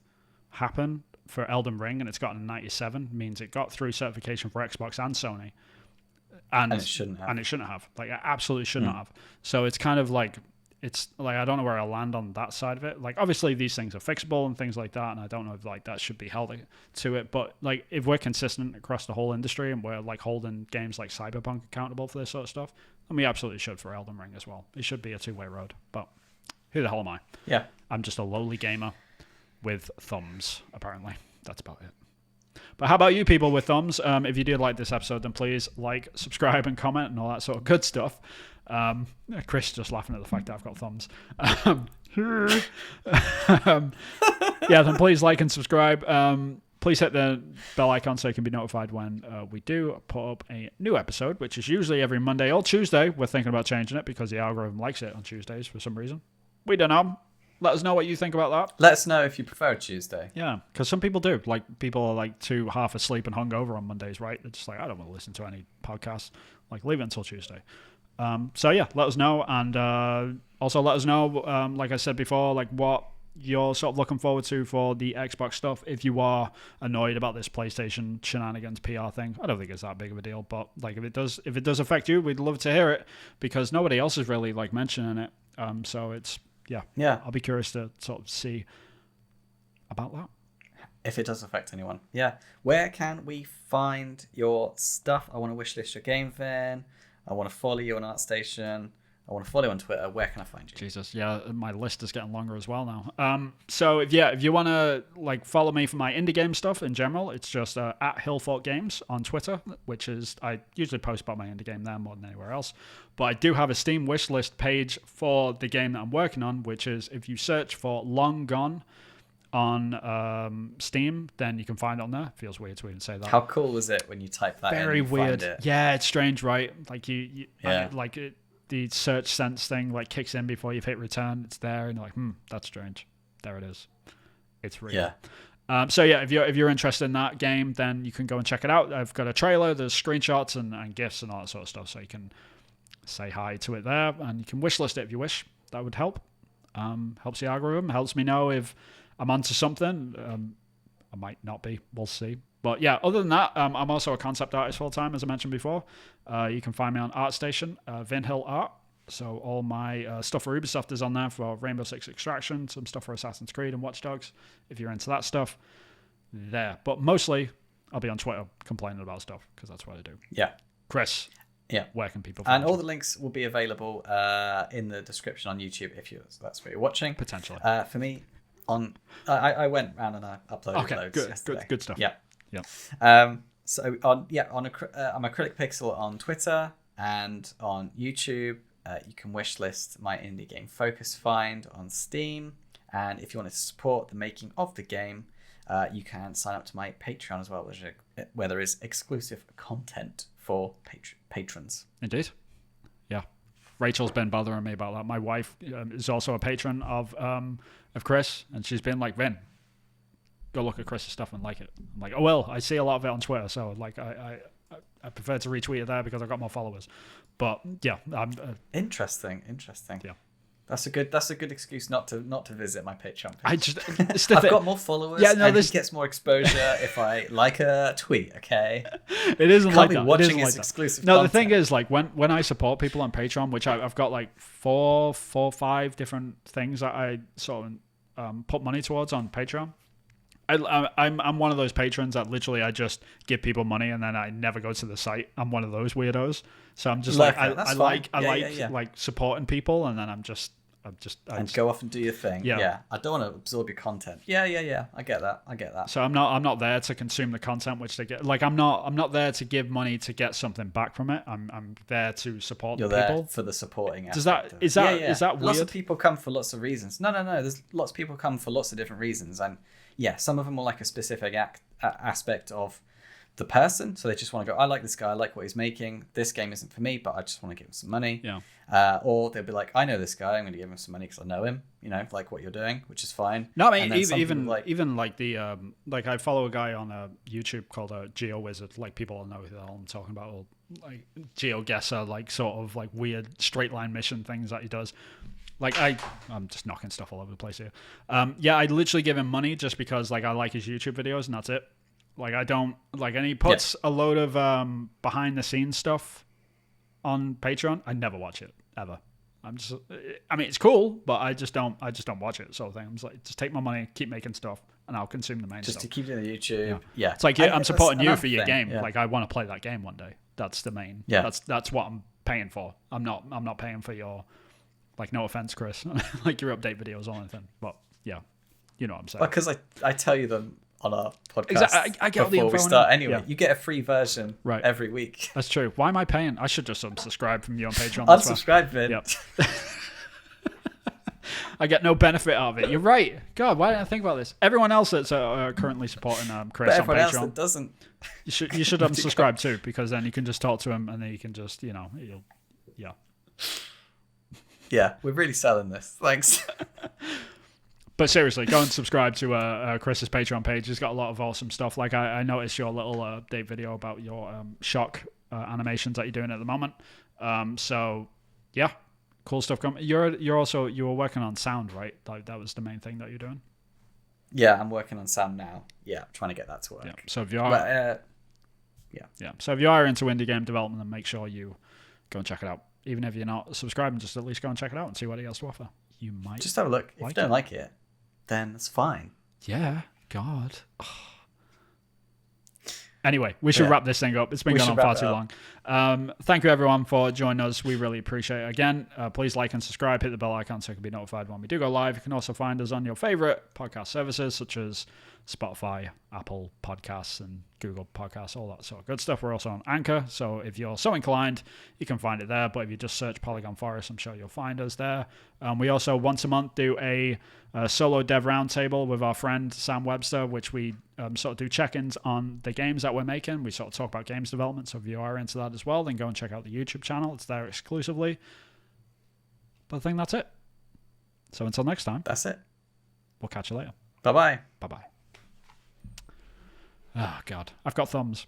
happen for Elden Ring and it's gotten a 97 means it got through certification for Xbox and Sony, and it shouldn't have. Like it absolutely shouldn't have. So it's kind of like, it's like I don't know where I land on that side of it. Like obviously these things are fixable and things like that, and I don't know if like that should be held to it. But like if we're consistent across the whole industry and we're like holding games like Cyberpunk accountable for this sort of stuff, then we absolutely should for Elden Ring as well. It should be a two-way road. But who the hell am I? Yeah, I'm just a lowly gamer with thumbs. Apparently, that's about it. But how about you people with thumbs? If you did like this episode, then please like, subscribe, and comment and all that sort of good stuff. Chris just laughing at the fact that I've got thumbs. Yeah, then please like and subscribe. Please hit the bell icon so you can be notified when we do put up a new episode, which is usually every Monday or Tuesday. We're thinking about changing it because the algorithm likes it on Tuesdays for some reason. We don't know. Let us know what you think about that. Let us know if you prefer Tuesday. Yeah, because some people do. Like, people are like too half asleep and hungover on Mondays, right? They're just like, I don't want to listen to any podcasts. Like, leave it until Tuesday. So yeah, let us know, and also let us know, like I said before, like what you're sort of looking forward to for the Xbox stuff. If you are annoyed about this PlayStation shenanigans PR thing, I don't think it's that big of a deal. But like if it does affect you, we'd love to hear it, because nobody else is really like mentioning it. So it's yeah. I'll be curious to sort of see about that. If it does affect anyone, yeah. Where can we find your stuff? I want to wishlist your game, Vin. I want to follow you on ArtStation. I want to follow you on Twitter. Where can I find you? Jesus, yeah, my list is getting longer as well now. So if you want to like follow me for my indie game stuff in general, it's just at Hillfort Games on Twitter, which is I usually post about my indie game there more than anywhere else. But I do have a Steam wishlist page for the game that I'm working on, which is if you search for Long Gone on Steam, then you can find it on there. Feels weird to even say that. How cool was it when you type that in? Very weird. Find it? Yeah, it's strange, right? Like Yeah. the search sense thing like kicks in before you've hit return. It's there, and you're like, that's strange. There it is. It's real. Yeah. So yeah, if you're interested in that game, then you can go and check it out. I've got a trailer, there's screenshots and GIFs and all that sort of stuff, so you can say hi to it there, and you can wishlist it if you wish. That would help. Helps the algorithm, helps me know if I'm onto something. I might not be. We'll see. But yeah, other than that, I'm also a concept artist full time, as I mentioned before. You can find me on ArtStation, Vin Hill Art. So all my stuff for Ubisoft is on there for Rainbow Six Extraction, some stuff for Assassin's Creed and Watch Dogs, if you're into that stuff. There. But mostly, I'll be on Twitter complaining about stuff, because that's what I do. Yeah. Chris, yeah, where can people find and you? all the links will be available in the description on YouTube if that's where you're watching. Potentially. For me, I went round and I uploaded loads yesterday. Good stuff. Yeah. So on Acrylic Pixel on Twitter and on YouTube, you can wishlist my indie game Focus Find on Steam, and if you want to support the making of the game, you can sign up to my Patreon as well, where there is exclusive content for patrons. Indeed. Yeah. Rachel's been bothering me about that. My wife is also a patron of Chris, and she's been like, Vin, go look at Chris's stuff and like it. I'm like, oh well, I see a lot of it on Twitter, so like I prefer to retweet it there because I've got more followers. But yeah, I'm interesting. Yeah. That's a good excuse not to visit my Patreon page. I've got more followers. Yeah, no, and this gets more exposure if I like a tweet. Okay, it isn't like that. Watching is exclusive. No, content. The thing is, like when I support people on Patreon, which I've got like four, 5 different things that I sort of put money towards on Patreon. I'm one of those patrons that literally I just give people money and then I never go to the site. I'm one of those weirdos. So I'm just I like supporting people, and then I just go off and do your thing. Yeah. I don't want to absorb your content. Yeah. I get that. So I'm not there to consume the content which they get. Like I'm not there to give money to get something back from it. I'm there to support You're the people. There for the supporting. Is that weird? Lots of people come for lots of reasons. No. There's lots of people come for lots of different reasons, and yeah, some of them are like a specific aspect of the person, so they just want to go, I like this guy, I like what he's making, this game isn't for me, but I just want to give him some money. Yeah. Or they'll be like, I know this guy, I'm going to give him some money because I know him, like what you're doing, which is fine. No, I mean, even like the like I follow a guy on YouTube called GeoWizard. Like people know who the hell I'm talking about, or like GeoGuessr, like sort of like weird straight line mission things that he does. Like I'm just knocking stuff all over the place here. Yeah, I literally give him money just because like I like his YouTube videos and that's it. Like I don't like, and he puts a load of behind the scenes stuff on Patreon. I never watch it ever. I mean it's cool, but I just don't watch it. Sort of thing. I'm just like, just take my money, keep making stuff, and I'll consume the main stuff. Just to keep doing the YouTube. Yeah. It's like I'm supporting you for your game. Yeah. Like I want to play that game one day. That's the main. Yeah. That's what I'm paying for. I'm not paying for your. Like, no offense, Chris, like your update videos or anything, but yeah, you know what I'm saying. Because I tell you them on our podcast exactly. I get before we start. Anyway, you get a free version every week. That's true. Why am I paying? I should just unsubscribe from you on Patreon. Unsubscribe, Vin. Yep. I get no benefit out of it. You're right. God, why didn't I think about this? Everyone else that's currently supporting Chris on Patreon, else that doesn't. You should unsubscribe too, because then you can just talk to him and then you can just Yeah, we're really selling this. Thanks. But seriously, go and subscribe to Chris's Patreon page. He's got a lot of awesome stuff. Like I noticed your little update video about your shock animations that you're doing at the moment. So yeah, cool stuff coming. You were working on sound, right? Like that was the main thing that you're doing. Yeah, I'm working on sound now. Yeah, trying to get that to work. Yeah. So if you are, So if you are into indie game development, then make sure you go and check it out. Even if you're not subscribing, just at least go and check it out and see what he has to offer. You might just have a look. If you don't like it, then it's fine. Yeah. God. Anyway, we should wrap this thing up. It's been going on far too long. Thank you, everyone, for joining us. We really appreciate it. Again, please like and subscribe. Hit the bell icon so you can be notified when we do go live. You can also find us on your favorite podcast services, such as Spotify, Apple Podcasts, and Google Podcasts, all that sort of good stuff. We're also on Anchor, so if you're so inclined, you can find it there. But if you just search Polygon Forest, I'm sure you'll find us there. We also, once a month, do a solo dev roundtable with our friend Sam Webster, which we sort of do check-ins on the games that we're making. We sort of talk about games development, so if you are into that as well, then go and check out the YouTube channel. It's there exclusively. But I think that's it. So until next time. That's it. We'll catch you later. Bye-bye. Bye-bye. Oh, God. I've got thumbs.